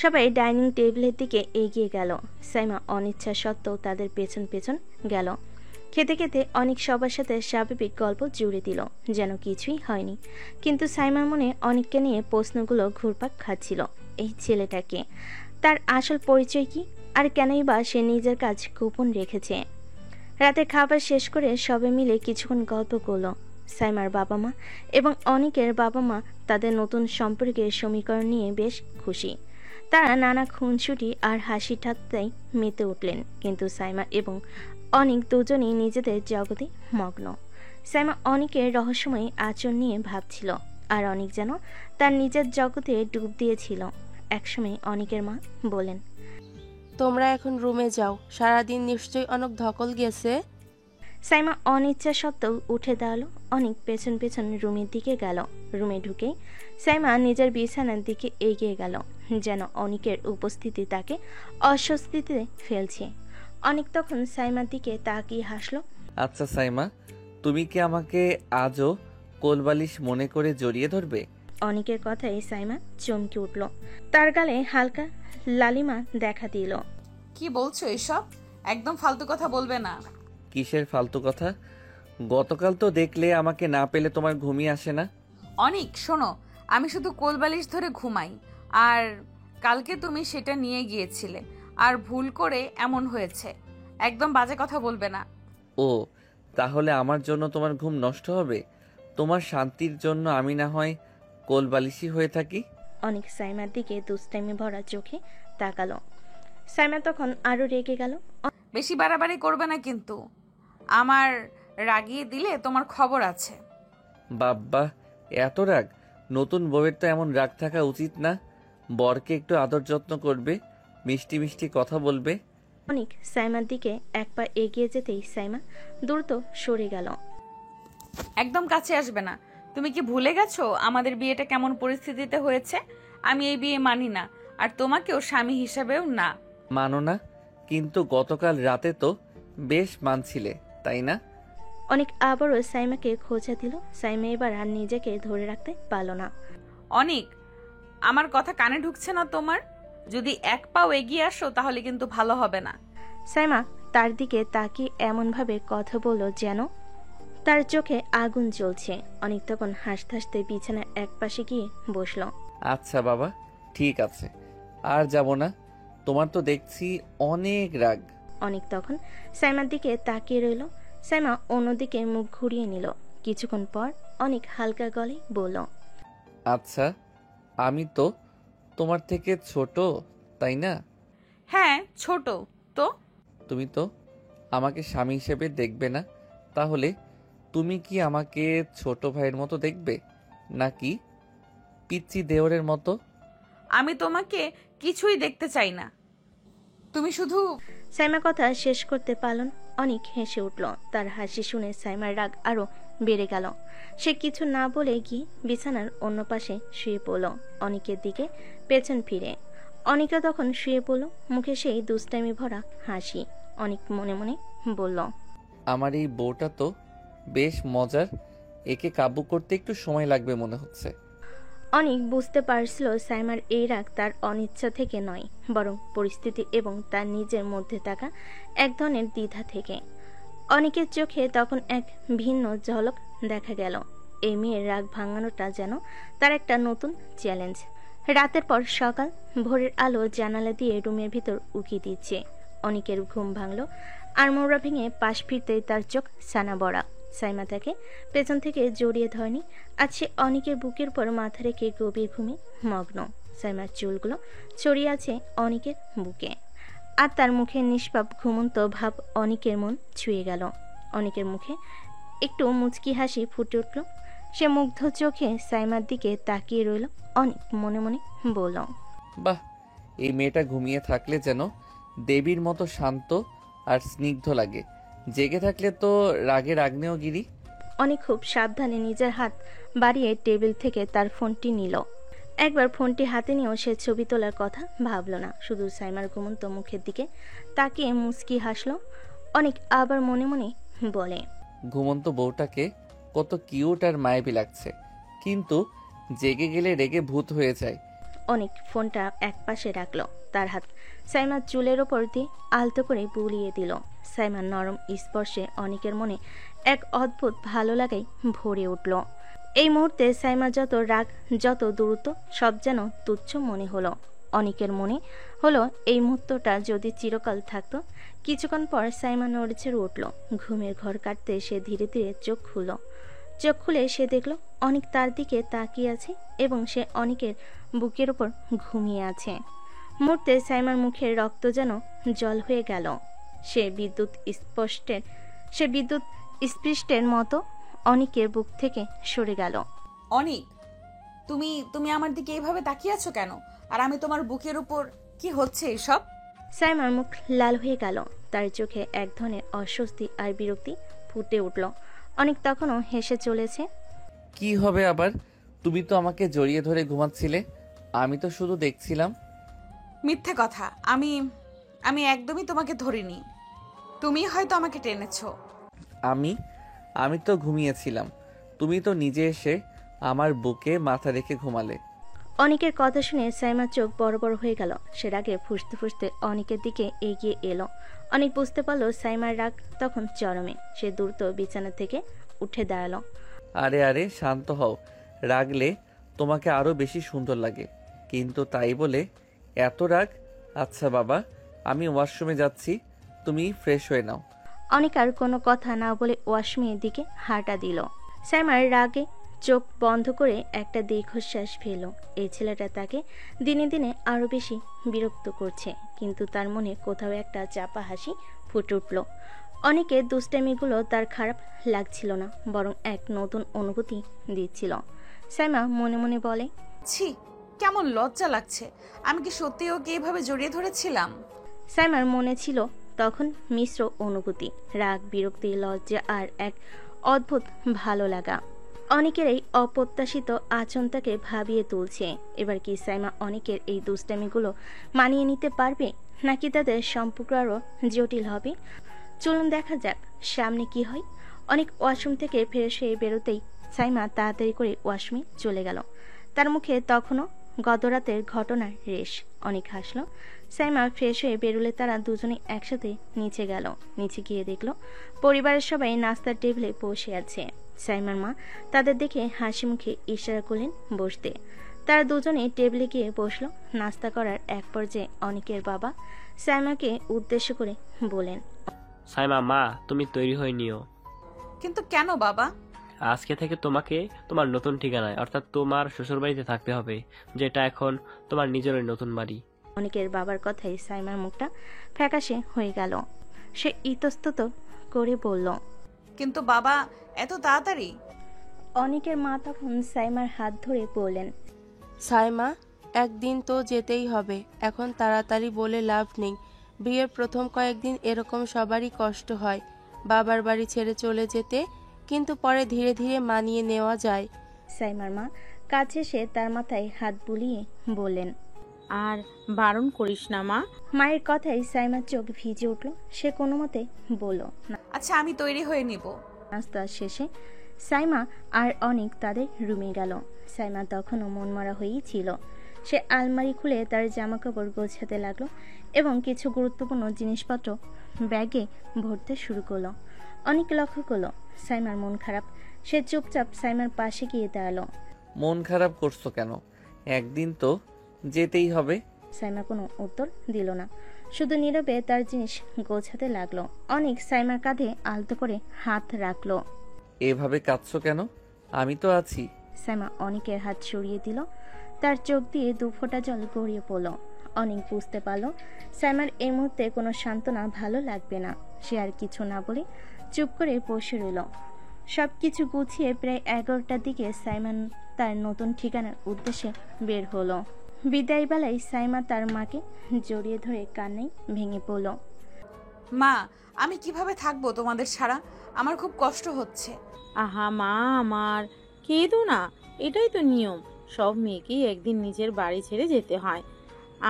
সবাই ডাইনিং টেবিলের দিকে এগিয়ে গেল। সাইমা অনিচ্ছা সত্ত্বেও তাদের পেছন পেছন গেল। খেতে খেতে অনেক সবার সাথে স্বাভাবিক গল্প জুড়ে দিল, যেন কিছুই হয়নি। কিন্তু সাইমার মনে অনেককে নিয়ে প্রশ্নগুলো ঘুরপাক খাচ্ছিল। এই ছেলেটাকে, তার আসল পরিচয় কি, আর কেনই বা সে নিজের কাজ গোপন রেখেছে। রাতে খাবার শেষ করে সবাই মিলে কিছুক্ষণ গল্প করলো। সাইমার বাবা মা এবং অনিকের বাবা মা তাদের নতুন সম্পর্কের সমীকরণ নিয়ে বেশ খুশি। তারা নানা খুনসুটি আর হাসি ঠাট্টায় মেতে উঠলেন। কিন্তু সাইমা এবং অনিক দুজনেই নিজেদের জগতে মগ্ন। সাইমা অনিকের রহস্যময় আচরণ নিয়ে ভাবছিল, আর অনিক যেন তার নিজের জগতে ডুব দিয়েছিল। একসময় অনিকের মা বলেন, তোমরা এখন রুমে যাও, সারাদিন নিশ্চয়ই অনেক ধকল গেছে। সাইমা অনিচ্ছা সত্ত্বেও উঠে দাঁড়ালো। অনিক পেছন পেছন রুমের দিকে গেল। রুমে ঢুকেই সাইমা নিজের বিছানার দিকে এগিয়ে গেল, যেন অনিকের উপস্থিতি তাকে অস্বস্তিতে ফেলছে। অনিক তখন সাইমার দিকে তাকিয়ে হাসলো। আচ্ছা সাইমা, তুমি কি আমাকে আজও কোলবালিশ মনে করে জড়িয়ে ধরবে? অনিকের কথায় সাইমা চমকে উঠল। তার গালে হালকা লালিমা দেখা দিল। কি বলছো এসব? একদম ফালতু কথা বলবে না। কিসের ফালতু কথা? গতকাল তো দেখলে আমাকে না পেলে তোমার ঘুমিয়ে আসে না। অনিক শোনো, আমি শুধু কোলবালিশ ধরে ঘুমাই, আর কালকে তুমি সেটা নিয়ে গিয়েছিলে আর ভুল করে এমন হয়েছে। একদম বাজে কথা বলবে না। ও, তাহলে আমার জন্য তোমার ঘুম নষ্ট হবে? তোমার শান্তির জন্য আমি না হয় কোলবালিশই হয়ে থাকি। অনেক সাইমার দিকে দুষ্টামি ভরা চোখে তাকালো। সাইমা তখন আরো রেগে গেল। বেশি বাড়াবাড়ি করবে না কিন্তু, আমার রাগিয়ে দিলে তোমার খবর আছে। বাব্বা, এত রাগ! নতুন বউয়ের তো এমন রাগ থাকা উচিত না। বরকে একটু আদর যত্ন করবে, মিষ্টি মিষ্টি কথা বলবে। অনেক সাইমার দিকে এক পা এগিয়ে যেতেই সাইমা দ্রুত সরে গেল। একদম কাছে আসবে না। তুমি কি ভুলে গেছো আমাদের বিয়েটা কেমন পরিস্থিতিতে হয়েছে? আমি এই বিয়ে মানি না, আর তোমাকেও স্বামী হিসাবেও না। মানো না? কিন্তু গতকাল রাতে তো বেশ মানছিলে, তাই না? অনেক আবারও সাইমাকে খোঁজা দিল। সাইমা এবার আর নিজেকে ধরে রাখতে পারল না। অনিক, আমার কথা কানে ঢুকছে না তোমার? যদি এক পাও এগিয়ে আসো তাহলে কিন্তু ভালো হবে না। সাইমা তার দিকে তাকিয়ে এমনভাবে কথা বলল যেন তার চোখে আগুন জ্বলছে। অনেক তখন হাসতে হাসতে বিছানার এক পাশে গিয়ে বসলো। আচ্ছা বাবা, ঠিক আছে, আর যাব না। তোমার তো দেখছি অনেক রাগ। অনেক তখন সাইমার দিকে তাকিয়ে রইল। সাইমা অন্যদিকে মুখ ঘুরিয়ে নিল। কিছুক্ষণ পর অনেক হালকা গলায় বলল, আচ্ছা, আমি তো তোমার থেকে ছোট, তাই না? হ্যাঁ ছোট তো। তুমি তো আমাকে স্বামী হিসেবে দেখবে না, তাহলে তুমি কি আমাকে ছোট ভাইয়ের মতো দেখবে, নাকি পিচ্চি দেওরের মতো? আমি তোমাকে কিছুই দেখতে চাই না, তুমি শুধু। সাইমা কথা শেষ করতে পারল না। অনেক হেসে উঠল। তার হাসি শুনে সাইমার রাগ আরো বেড়ে গেল। সে কিছু না বলে গিয়ে বিছানার অন্য পাশে শুয়ে পড়ল, অনেকের দিকে পেছন ফিরে। অনেকে তখন শুয়ে পড়ল, মুখে সেই দুষ্টামি ভরা হাসি। অনেক মনে মনে বলল, আমার এই বউটা তো বেশ মজার, একে কাবু করতে একটু সময় লাগবে মনে হচ্ছে। অনেক বুঝতে পারছিল সাইমার এই রাগ তার অনিচ্ছা থেকে নয়, বরং পরিস্থিতি এবং তার নিজের মধ্যে থাকা এক ধরনের দ্বিধা থেকে। অনেকের চোখে তখন এক ভিন্ন ঝলক দেখা গেল। এই মেয়ের রাগ ভাঙানোটা যেন তার একটা নতুন চ্যালেঞ্জ। রাতের পর সকাল, ভোরের আলো জানালা দিয়ে রুমের ভিতর উকি দিচ্ছে। অনেকের ঘুম ভাঙল, আর মোড়া ভেঙে পাশ ফিরতেই তার চোখ সানা বড়া। সাইমা তাকে পেছন থেকে জড়িয়ে ধরেনি। আজ সে অনেকের বুকের পর মাথা রেখে গভীর ঘুমে মগ্ন। সাইমার চুলগুলো ছড়িয়ে আছে অনেকের বুকে, আর তার মুখে নিষ্পাপ ঘুমন্ত ভাব অনেকের মন ছুঁয়ে গেল। অনেকের মুখে একটু মুচকি হাসি ফুটে উঠল। সে মুগ্ধ চোখে সাইমার দিকে তাকিয়ে রইল। অনেক মনে মনে বলল, বাহ, এই মেয়েটা ঘুমিয়ে থাকলে যেন দেবীর মতো শান্ত আর স্নিগ্ধ লাগে, জেগে থাকলে তো রাগের আগ্নেয়গিরি। অনেক খুব সাবধানে নিজের হাত বাড়িয়ে টেবিল থেকে তার ফোনটি নিল। একবার ফোনটি হাতে নিয়েও সে ছবি তোলার কথা ভাবল না, শুধু সাইমার ঘুমন্ত মুখের দিকে তাকিয়ে মুচকি হাসলো। অনেক আবার মনে মনে বলে, ঘুমন্ত বউটাকে কত কিউট আর মায়াবী লাগছে, কিন্তু জেগে গেলে রেগে ভূত হয়ে যায়। অনেক ফোনটা এক পাশে রাখলো। তার হাত সাইমার চুলের ওপর দিয়ে আলতো করে বুলিয়ে দিল। সাইমার নরম স্পর্শে অনেকের মনে এক অদ্ভুত ভালো লাগাই ভরে উঠল। এই মুহূর্তে সাইমা যত রাগ, যত দূরত্ব, সব যেন তুচ্ছ মনে হলো। অনেকের মনে হলো এই মুহূর্তটা যদি চিরকাল থাকতো। কিছুক্ষণ পর সাইমা নড়েচড়ে উঠল। ঘুমের ঘর কাটতে সে ধীরে ধীরে চোখ খুলল। চোখ খুলে সে দেখল অনেক তার দিকে তাকিয়ে আছে এবং সে অনেকের বুকের উপর ঘুমিয়ে আছে। মুহূর্তে সাইমার মুখের রক্ত যেন জল হয়ে গেল। সে বিদ্যুৎ স্পৃষ্টের মতো অনেকের বুক থেকে সরে গেল। অনিক, তুমি আমার দিকে এইভাবে তাকিয়ে আছো কেন? আর আমি তোমার বুকের উপর, কি হচ্ছে এসব? সাইমার মুখ লাল হয়ে গেল। তার চোখে এক ধরনের অস্বস্তি আর বিরক্তি ফুটে উঠল। অনেক তখনও হেসে চলেছে। কি হবে আবার? তুমি তো আমাকে জড়িয়ে ধরে ঘুমাচ্ছিলে, আমি তো শুধু দেখছিলাম। মিথ্যে কথা, আমি একদমই তোমাকে ধরিনি, তুমি হয়তো আমাকে টেনেছো। আমি তো ঘুমিয়েছিলাম, তুমি তো নিজে এসে আমার বুকে মাথা রেখে ঘুমালে। অনেকের কথা শুনে সাইমার চোখ বড় বড় হয়ে গেল। সে রাগে ফুঁসতে ফুঁসতে অনেকের দিকে এগিয়ে এলো। অনেক বুঝতে পারলো সাইমার রাগ তখন চরমে। সে দ্রুত বিছানা থেকে উঠে দাঁড়ালো। আরে আরে, শান্ত হও, রাগলে তোমাকে আরও বেশি সুন্দর লাগে, কিন্তু তাই বলে এত রাগ? আচ্ছা বাবা, আমি ওয়াশরুমে যাচ্ছি, তুমি ফ্রেশ হয়ে নাও। অনেক আর কোনো কথা না বলে ওয়াশরুমের দিকে হাঁটা দিল। সাইমার রাগে চোখ বন্ধ করে একটা দীর্ঘশ্বাস ফেলল। এই ছেলেটা তাকে দিনে দিনে আরও বেশি বিরক্ত করছে, কিন্তু তার মনে কোথাও একটা চাপা হাসি ফুটে উঠল। অনেকের দুষ্টামিগুলো তার খারাপ লাগছিল না, বরং এক নতুন অনুভূতি দিচ্ছিল। সাইমা মনে মনে বলে, ছি, কেমন লজ্জা লাগছে। আমি কি সত্যি ওকে এভাবে জড়িয়ে ধরেছিলাম? সাইমার মনে ছিল তখন মিশ্র অনুভূতি, রাগ, বিরক্তি, লজ্জা আর এক অদ্ভুত ভালো লাগা। অনেকের এই অপ্রত্যাশিত আচরণটাকে ভাবিয়ে তুলছে। এবার কি সাইমা অনেকের এই দুষ্টামিগুলো মানিয়ে নিতে পারবে, নাকি তাদের সম্পর্ক আরও জটিল হবে? চলুন দেখা যাক সামনে কি হয়। অনেক ওয়াশরুম থেকে ফ্রেশ হয়ে বেরোতেই সাইমা তাড়াতাড়ি করে ওয়াশরুমে চলে গেল। তার মুখে তখনও গতরাতের ঘটনার রেশ। অনেক হাসলো। সাইমা ফ্রেশ হয়ে বেরোলে তারা দুজনে একসাথে নিচে গেল। নিচে গিয়ে দেখলো পরিবারের সবাই নাস্তার টেবিলে বসে আছে। সাইমার মা তাদের দেখে হাসি মুখে ইশারা করলেন বসতে। তারা দুজনে টেবিলে গিয়ে বসলো। নাস্তা করার এক পর্যায়ে অনেকের বাবা সাইমাকে উদ্দেশ্য করে বলেন, সাইমা মা, তুমি তৈরি হয়ে নিও। কিন্তু কেন বাবা? আজকে থেকে তোমাকে তোমার নতুন ঠিকানায়, অর্থাৎ তোমার শ্বশুরবাড়িতে থাকতে হবে, যেটা এখন তোমার নিজেরই নতুন বাড়ি। অনেকের বাবার কথায় সাইমার মুখটা ফ্যাকাশে হয়ে গেল। সে ইতস্তত করে বলল, কিন্তু বাবা, এত তাড়াতাড়ি? অনেকের মা তখন সাইমার হাত ধরে বললেন, সাইমা, একদিন তো যেতেই হবে, এখন তাড়াতাড়ি বলে লাভ নেই। বিয়ের প্রথম কয়েকদিন এরকম সবারই কষ্ট হয়, বাবার বাড়ি ছেড়ে চলে যেতে, কিন্তু পরে ধীরে ধীরে মানিয়ে নেওয়া যায়। সাইমার মা কাছে এসে তার মাথায় হাত বুলিয়ে বললেন, আর বারণ করিস না মা। মায়ের কথায় সাইমার চোখ ভিজে উঠল। সে কোনো মতে বলল, আচ্ছা, আমি তৈরি হয়ে নিব। নাস্তা শেষে সাইমা আর অনেক তাদের রুমে গেল। সাইমা তখনও মনমরা হয়েই ছিল। সে আলমারি খুলে তার জামা কাপড় গোছাতে লাগলো এবং কিছু গুরুত্বপূর্ণ জিনিসপত্র ব্যাগে ভরতে শুরু করলো। অনেক লক্ষ্য করলো সাইমার মন খারাপ। সে চুপচাপ সাইমার পাশে গিয়ে দাঁড়ালো। মন খারাপ করছো কেন? একদিন তো যেতেই হবে। সাইমা কোনো উত্তর দিল না, শুধু নীরবে তার জিনিস গোছাতে লাগলো। অনেক সাইমার কাঁধে আলতো করে হাত রাখলো। এভাবে কাঁদছো কেন? আমি তো আছি। সাইমা অনেকের হাত সরিয়ে দিল। তার চোখ দিয়ে দু ফোঁটা জল গড়িয়ে পড়ল। অনেক বুঝতে পারল সাইমার এই মুহূর্তে কোনো সান্ত্বনা ভালো লাগবে না। সে আর কিছু না বলে চুপ করে বসে রইল। সব কিছু গুছিয়ে প্রায় 11টার দিকে সাইমন তার নতুন ঠিকানার উদ্দেশ্যে বের হলো। বিদায় বেলায় সাইমা তার মাকে জড়িয়ে ধরে কান্নায় ভেঙে পড়ল। মা, আমি কিভাবে থাকবো তোমাদের ছাড়া? আমার খুব কষ্ট হচ্ছে। আহা মা আমার, কেঁদো না, এটাই তো নিয়ম। সব মেয়েকেই একদিন নিজের বাড়ি ছেড়ে যেতে হয়।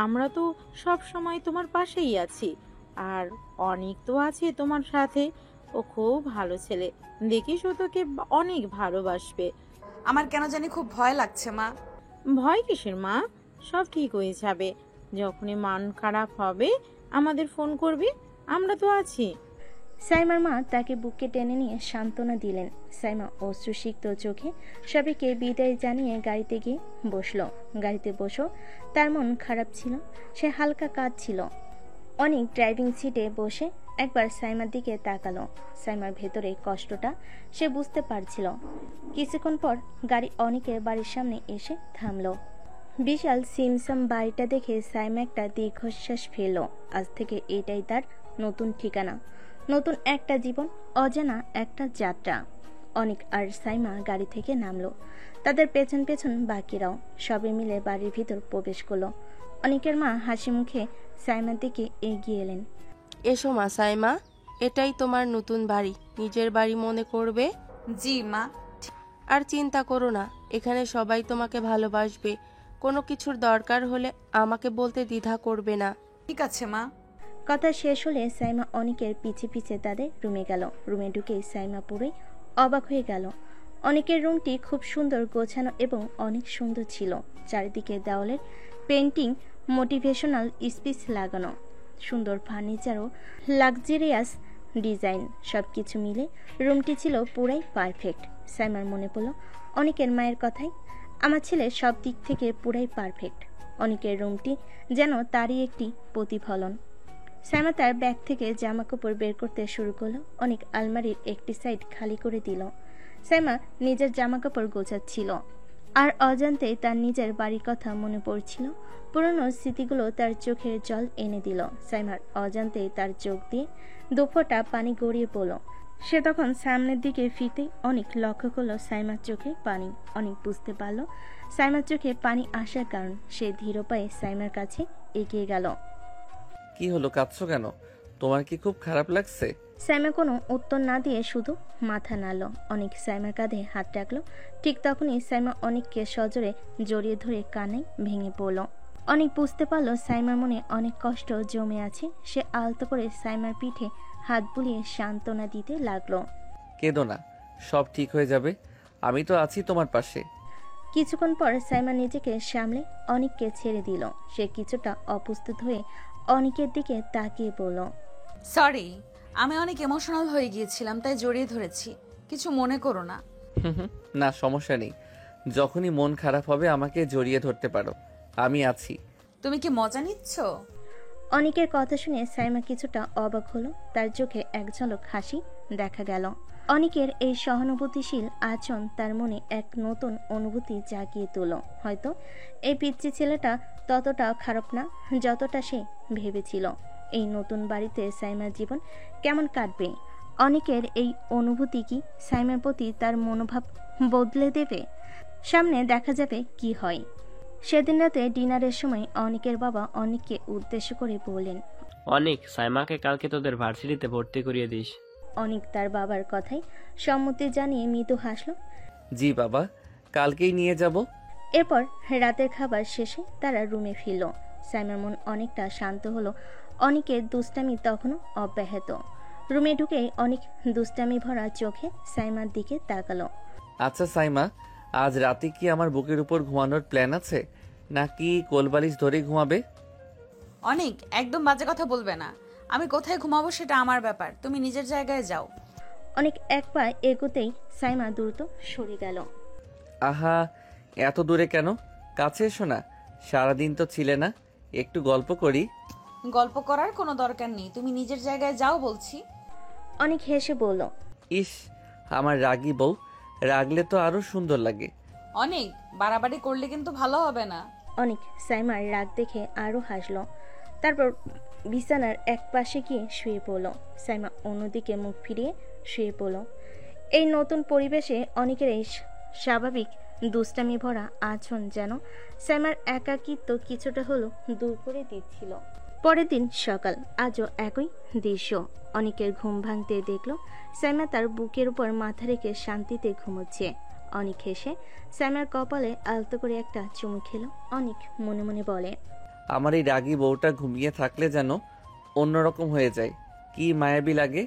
আমরা তো সব সময় তোমার পাশেই আছি। আর অনেক তো আছে তোমার সাথে। ও খুব ভালো ছেলে, দেখিস ও তোকে অনেক ভালোবাসবে। আমার কেন জানি খুব ভয় লাগছে মা। ভয় কিসের মা? সব ঠিক হয়ে যাবে। যখনই মন খারাপ হবে আমাদের ফোন করবি, আমরা তো আছি। সাইমার মা তাকে বুকে টেনে নিয়ে সান্ত্বনা দিলেন। সাইমা অশ্রুসিক্ত চোখে সবাইকে বিদায় জানিয়ে গাড়িতে গিয়ে বসলো। গাড়িতে বসো তার মন খারাপ ছিল। সে হালকা কাঁদছিল। অনেক ড্রাইভিং সিটে বসে একবার সাইমার দিকে তাকালো। সাইমার ভেতরে কষ্টটা সে বুঝতে পারছিল। কিছুক্ষণ পর গাড়ি অনেকের বাড়ির সামনে এসে থামলো। বিশাল সিমসাম বাড়িটা দেখে সাইমা একটা দীর্ঘশ্বাস ফেলল। আজ থেকে এটাই তার নতুন ঠিকানা, নতুন একটা জীবন, অজানা একটা যাত্রা। অনেক আর সাইমা গাড়ি থেকে নামলো। তাদের পেছন পেছন বাকিরাও সবে মিলে বাড়ির ভিতর প্রবেশ করলো। অনেকের মা হাসি মুখে সাইমার দিকে এগিয়ে এলেন। এসো মা সাইমা, এটাই তোমার নতুন বাড়ি, নিজের বাড়ি মনে করবে। জি মা। আর চিন্তা করো না, এখানে সবাই তোমাকে ভালোবাসবে। কোনো কিছুর দরকার হলে আমাকে বলতে দ্বিধা করবে না। ঠিক আছে মা। কথা শেষ হলে সাইমা অনেকের পিছে পিছে তাদের রুমে গেল। রুমে ঢুকে সাইমা পুরোই অবাক হয়ে গেল। অনেকের রুমটি খুব সুন্দর গোছানো এবং অনেক সুন্দর ছিল। চারিদিকে দেওয়ালের পেন্টিং, মোটিভেশনাল স্পিচ লাগানো, সুন্দর ফার্নিচার ও লাক্সারিয়াস ডিজাইন সব কিছু মিলে রুমটি ছিল পুরাই পারফেক্ট। সাইমার মনে পড়ল অনেকের মায়ের কথাই, আমার ছেলে সব দিক থেকে পুরাই পারফেক্ট। অনেকের রুমটি যেন তারই একটি প্রতিফলন। সাইমা তার ব্যাগ থেকে জামা কাপড় বের করতে শুরু করলো। অনেক আলমারির একটি সাইড খালি করে দিল। সাইমা নিজের জামা কাপড় গোছাচ্ছিল আর অজান্তেই তার নিজের বাড়ির কথা মনে পড়ছিল। পুরনো স্মৃতিগুলো তার চোখের জল এনে দিল। সাইমার অজান্তেই তার চোখ দিয়ে দুফোঁটা পানি গড়িয়ে পড়ল। সে তখন সামনের দিকে ফিরতে অনেক লক্ষ্য করলো সাইমার চোখে পানি। অনেক বুঝতে পারল সাইমার চোখে পানি আসার কারণ। সে ধীর পায়ে সাইমার কাছে এগিয়ে গেল। কি হলো, কাঁদছো কেন? তোমার কি খুব খারাপ লাগছে? সাইমা কোনো উত্তর না দিয়ে শুধু মাথা নাড়ল। অনেক সাইমার কাঁধে হাত রাখলো। ঠিক তখনই সাইমা অনেককে সজোরে জড়িয়ে ধরে কান্নায় ভেঙে পড়ল। অনেক বুঝতে পারলো সাইমার মনে অনেক কষ্ট জমে আছে। সে আলতো করে সাইমার পিঠে হাত বুলিয়ে সান্ত্বনা দিতে লাগলো। কেঁদো না, সব ঠিক হয়ে যাবে, আমি তো আছি তোমার পাশে। কিছুক্ষণ পর সাইমা নিজেকে সামলে অনেককে ছেড়ে দিল। সে কিছুটা অপ্রস্তুত হয়ে অনেকের দিকে তাকিয়ে বলল, সরি, আমি অনেক ইমোশনাল হয়ে গিয়েছিলাম, তাই জড়িয়ে ধরেছি, কিছু মনে করো না। না, সমস্যা নেই, যখনই মন খারাপ হবে আমাকে জড়িয়ে ধরতে পারো, আমি আছি। তুমি কি মজা নিচ্ছ? অনেকের কথা শুনে সাইমা কিছুটা অবাক হলো। তার চোখে এক ঝলক হাসি দেখা গেল। অনেকের এই সহানুভূতিশীল আচরণ তার মনে এক নতুন অনুভূতি জাগিয়ে তুলল। হয়তো এই পিচ্চি ছেলেটা ততটাও খারাপ না যতটা সে ভেবেছিল। এই নতুন বাড়িতে সাইমার জীবন কেমন কাটবে? অনেকের এই অনুভূতি কি সাইমার প্রতি তার মনোভাব বদলে দেবে? সামনে দেখা যাবে কি হয়। সেদিন রাতে ডিনারের সময় অনেকের বাবা অনেককে উদ্দেশ্য করে বললেন, অনেক, সাইমাকে কালকে তোদের ভার্সিটিতে ভর্তি করিয়ে দিস। অনেক তার বাবার কথায় সম্মতি জানিয়ে মৃদু হাসল। জি বাবা, কালকেই নিয়ে যাব। এরপর রাতের খাবার শেষে তারা রুমে ফিরল। সাইমার মন অনেকটা শান্ত হলো। অনেকের দুষ্টামি তখনও অব্যাহত। রুমে ঢুকেই অনেক দুষ্টামি ভরা চোখে সাইমার দিকে তাকালো। আচ্ছা সাইমা, আজ রাতে কি আমার বুকের উপর ঘুমানোর প্ল্যান আছে, নাকি কোলবালিশ ধরে ঘুমাবে? অনেক, একদম বাজে কথা বলবে না। আমি কোথায় ঘুমাবো সেটা আমার ব্যাপার, তুমি নিজের জায়গায় যাও। অনেক এক পা এগোতেই সাইমা দ্রুত সরে গেল। আহা, এত দূরে কেন? কাছে এসো না, সারাদিন তো ছিলে না, একটু গল্প করি। গল্প করার কোনো দরকার নেই, তুমি নিজের জায়গায় যাও বলছি। অনেক হেসে বলল, ইস, আমার রাগী বউ, রাগলে তো আরো সুন্দর লাগে। অনেক বাড়াবাড়ি করলে কিন্তু ভালো হবে না। অনেক সাইমার রাগ দেখে আরো হাসলো। তারপর বিছানার এক পাশে গিয়ে শুয়ে পড়ল। সাইমা অন্যদিকে মুখ ফিরিয়ে শুয়ে পড়ল। এই নতুন পরিবেশে অনেকের এই স্বাভাবিক দুষ্টামি ভরা আচরণ যেন সাইমার একাকিত্ব কিছুটা হলেও দূর করে দিচ্ছিল। পরের দিন সকাল, আজও একই দৃশ্য। অনেকের ঘুম ভাঙতে দেখলো সাইমা তার বুকের উপর মাথা রেখে শান্তিতে ঘুমোচ্ছে। অনেক হেসে সাইমার কপালে আলতো করে একটা চুমু খেলো। অনেক মনে মনে বলে, আমার এই রাগী বউটা ঘুমিয়ে থাকলে যেন অন্যরকম হয়ে যায়, কি মায়াবী লাগে।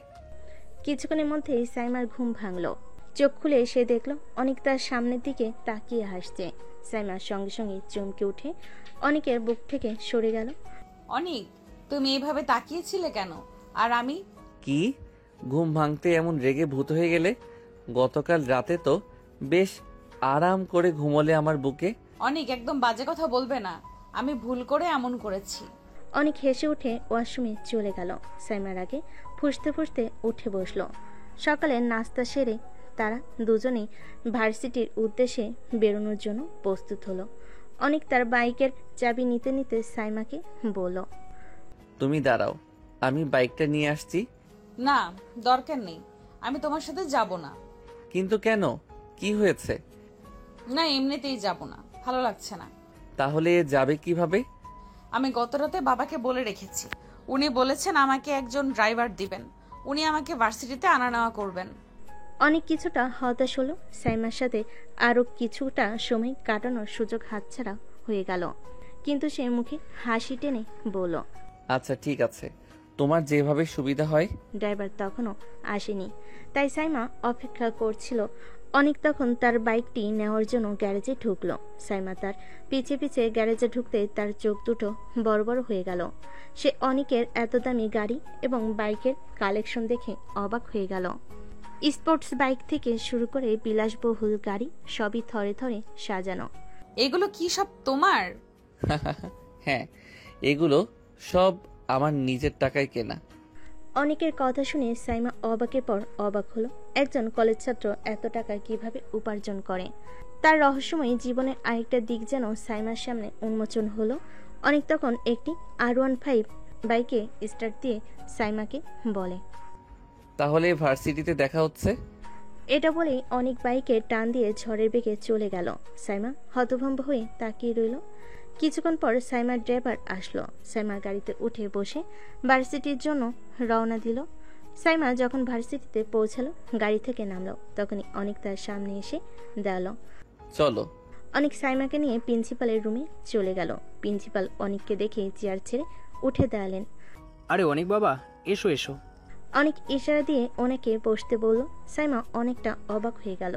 কিছুক্ষণের মধ্যেই সাইমার ঘুম ভাঙলো। চোখ খুলে সে দেখলো অনেক তার সামনের দিকে তাকিয়ে হাসছে। সাইমার সঙ্গে সঙ্গে চমকে উঠে অনেকের বুক থেকে সরে গেল। অনেক, তুমি এইভাবে তাকিয়েছিলে কেন? আর আমি? কি, ঘুম ভাঙতে এমন রেগে ভূত হয়ে গেলে? গতকাল রাতে তো বেশ আরাম করে ঘুমোলে আমার বুকে। অনেক, একদম বাজে কথা বলবে না, আমি ভুল করে এমন করেছি। অনেক হেসে উঠে ওয়াশরুমে চলে গেল। সাইমার আগে ফুসতে ফুসতে উঠে বসলো। সকালে নাস্তা সেরে তারা দুজনেই ভার্সিটির উদ্দেশ্যে বেরোনোর জন্য প্রস্তুত হলো। অনেক তার বাইকের চাবি নিতে নিতে সাইমাকে বলল, তুমি দাঁড়াও, আমি বাইকটা নিয়ে আসছি। না, দরকার নেই, আমি তোমার সাথে যাব না। কিন্তু কেন, কি হয়েছে? না, এমনিতেই যাব না, ভালো লাগছে না। তাহলে যাবে কিভাবে? আমি গতরাতে বাবাকে বলে রেখেছি, উনি বলেছেন আমাকে একজন ড্রাইভার দিবেন, উনি আমাকে ভার্সিটিতে আনা নেওয়া করবেন। অনেক কিছুটা হতাশ হলো। সাইমার সাথে আরো কিছুটা সময় কাটানোর সুযোগ হাতছাড়া হয়ে গেল। কিন্তু সে মুখে হাসি টেনে বলল, আচ্ছা ঠিক আছে, তোমার যেভাবে সুবিধা হয়। ড্রাইভার তখনও আসেনি, তাই সাইমা অপেক্ষা করছিল অনেক তখন তার বাইকটি নেওয়ার জন্য গ্যারেজে ঢুকলো। সাইমা তার পিছে পিছে গ্যারেজে ঢুকতে তার চোখ দুটো বড় বড় হয়ে গেল। সে অনেকের এত দামি গাড়ি এবং বাইকের কালেকশন দেখে অবাক হয়ে গেল। স্পোর্টস বাইক থেকে শুরু করে বিলাসবহুল গাড়ি সবই থরে থরে সাজানো। এগুলো কি সব তোমার? হ্যাঁ, এগুলো সব আমার নিজের টাকায় কেনা। অনেকের কথা শুনে সাইমা অবাকের পর অবাক হলো। একজন কলেজ ছাত্র এত টাকা কিভাবে উপার্জন করে? তার রহস্যময় জীবনের আরেকটা দিক যেন সাইমার সামনে উন্মোচন হলো। অনেক তখন একটি R15 বাইকে স্টার্ট দিয়ে সাইমাকে বলে, তাহলে ভার্সিটিতে দেখা হচ্ছে। এটা বলেই অনেক বাইকে টান দিয়ে ঝড়ের বেগে চলে গেল। সাইমা হতভম্ব হয়ে তাকিয়ে রইল। কিছুক্ষণ পর সাইমার ড্রাইভার আসলো। সাইমা গাড়িতে উঠে বসে ভার্সিটির জন্য রওনা দিল। সাইমা যখন ভার্সিটিতে পৌঁছালো, গাড়ি থেকে নামলো, তখনই অনেক তার সামনে এসে দাঁড়ালো। চলো। অনেক সাইমাকে নিয়ে প্রিন্সিপালের রুমে চলে গেল। প্রিন্সিপাল অনেককে দেখে চেয়ার ছেড়ে উঠে দাঁড়ালেন। আরে অনেক বাবা, এসো এসো। অনেক ইশারা দিয়ে অনেকে বসতে বলল। সাইমা অনেকটা অবাক হয়ে গেল।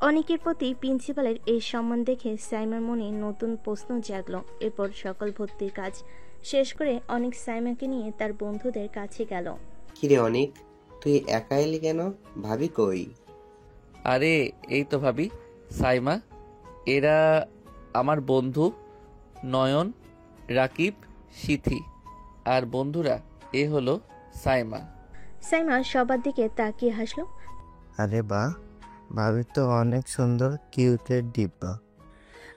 অনেকের প্রতি প্রিন্সিপালের এই সম্মান দেখে সাইমার মনে নতুন প্রশ্ন জাগলো। এরপর সকল ভর্তির কাজ শেষ করে অনেক সাইমাকে নিয়ে তার বন্ধুদের কাছে গেল। কিরে অনেক, তুই একা এলি কেন? ভাবি কই? আরে এই তো ভাবি, সাইমা, এরা আমার বন্ধু নয়ন, রাকিব, সিথি আর বন্ধুরা এ হলো সাইমা। সাইমা সবার দিকে তাকিয়ে হাসলো। আরে বাহ, ভাবি তো অনেক সুন্দর, কিউটের ডিব্বা।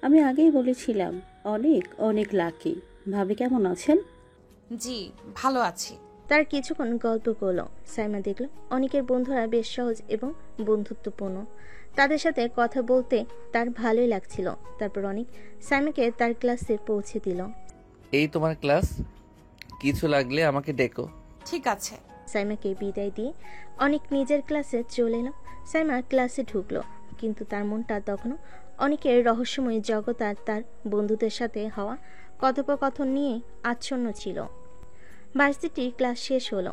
আমি আগেই বলেছিলাম অনেক অনেক লাকি। ভাবি কেমন আছেন? জি, ভালো আছি। তার কিছুক্ষণ গল্প করলো। সাইমা দেখলো অনেকের বন্ধুরা বেশ সহজ এবং বন্ধুত্বপূর্ণ। তাদের সাথে কথা বলতে তার ভালোই লাগছিল। তারপর অনেক সাইমাকে তার ক্লাসে পৌঁছে দিল। এই তোমার ক্লাস, কিছু লাগলে আমাকে ডেকো। ঠিক আছে। সাইমাকে বিদায় দিয়ে অনেক নিজের ক্লাসে চলে এলো। সাইমা ক্লাসে ঢুকলো, কিন্তু তার মনটা তখনও অনেকের রহস্যময় জগৎ আর তার বন্ধুদের সাথে হওয়া কথোপকথন নিয়ে আচ্ছন্ন ছিল। ভার্সিটির ক্লাস শেষ হলো।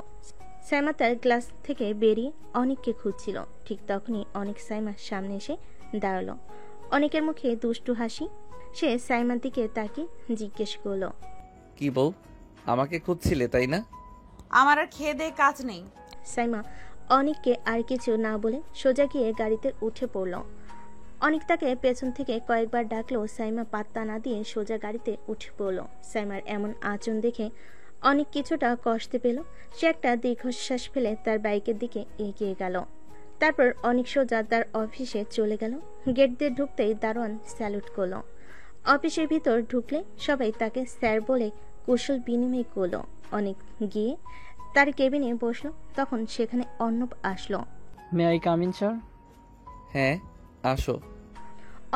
সাইমা তার ক্লাস থেকে বেরিয়ে অনেককে খুঁজছিল। ঠিক তখনই অনেক সাইমার সামনে এসে দাঁড়ালো। অনেকের মুখে দুষ্টু হাসি। সে সাইমার দিকে তাকিয়ে জিজ্ঞেস করলো, কি বউ, আমাকে খুঁজছিলে তাই না? আমার আর খেয়ে দেয়ে কাজ নেই। সাইমা অনেককে আর কিছু না বলে সোজা গিয়ে গাড়িতে উঠে পড়ল। অনেক তাকে পেছন থেকে কয়েকবার ডাকলো। সাইমা পাত্তা না দিয়ে সোজা গাড়িতে উঠে পড়ল। সাইমার এমন আচরণ দেখে অনেক কিছুটা কষ্ট পেল। সে একটা দীর্ঘশ্বাস ফেলে তার বাইকের দিকে এগিয়ে গেল। তারপর অনেক সোজা তার অফিসে চলে গেল। গেট দিয়ে ঢুকতেই দারোয়ান স্যালুট করলো। অফিসের ভিতর ঢুকলে সবাই তাকে স্যার বলে কুশল বিনিময় করলো। অনেক গিয়ে তার কেবিনে বসলো। তখন সেখানে অর্ণব আসলো। May I come in sir? হ্যাঁ, আসো।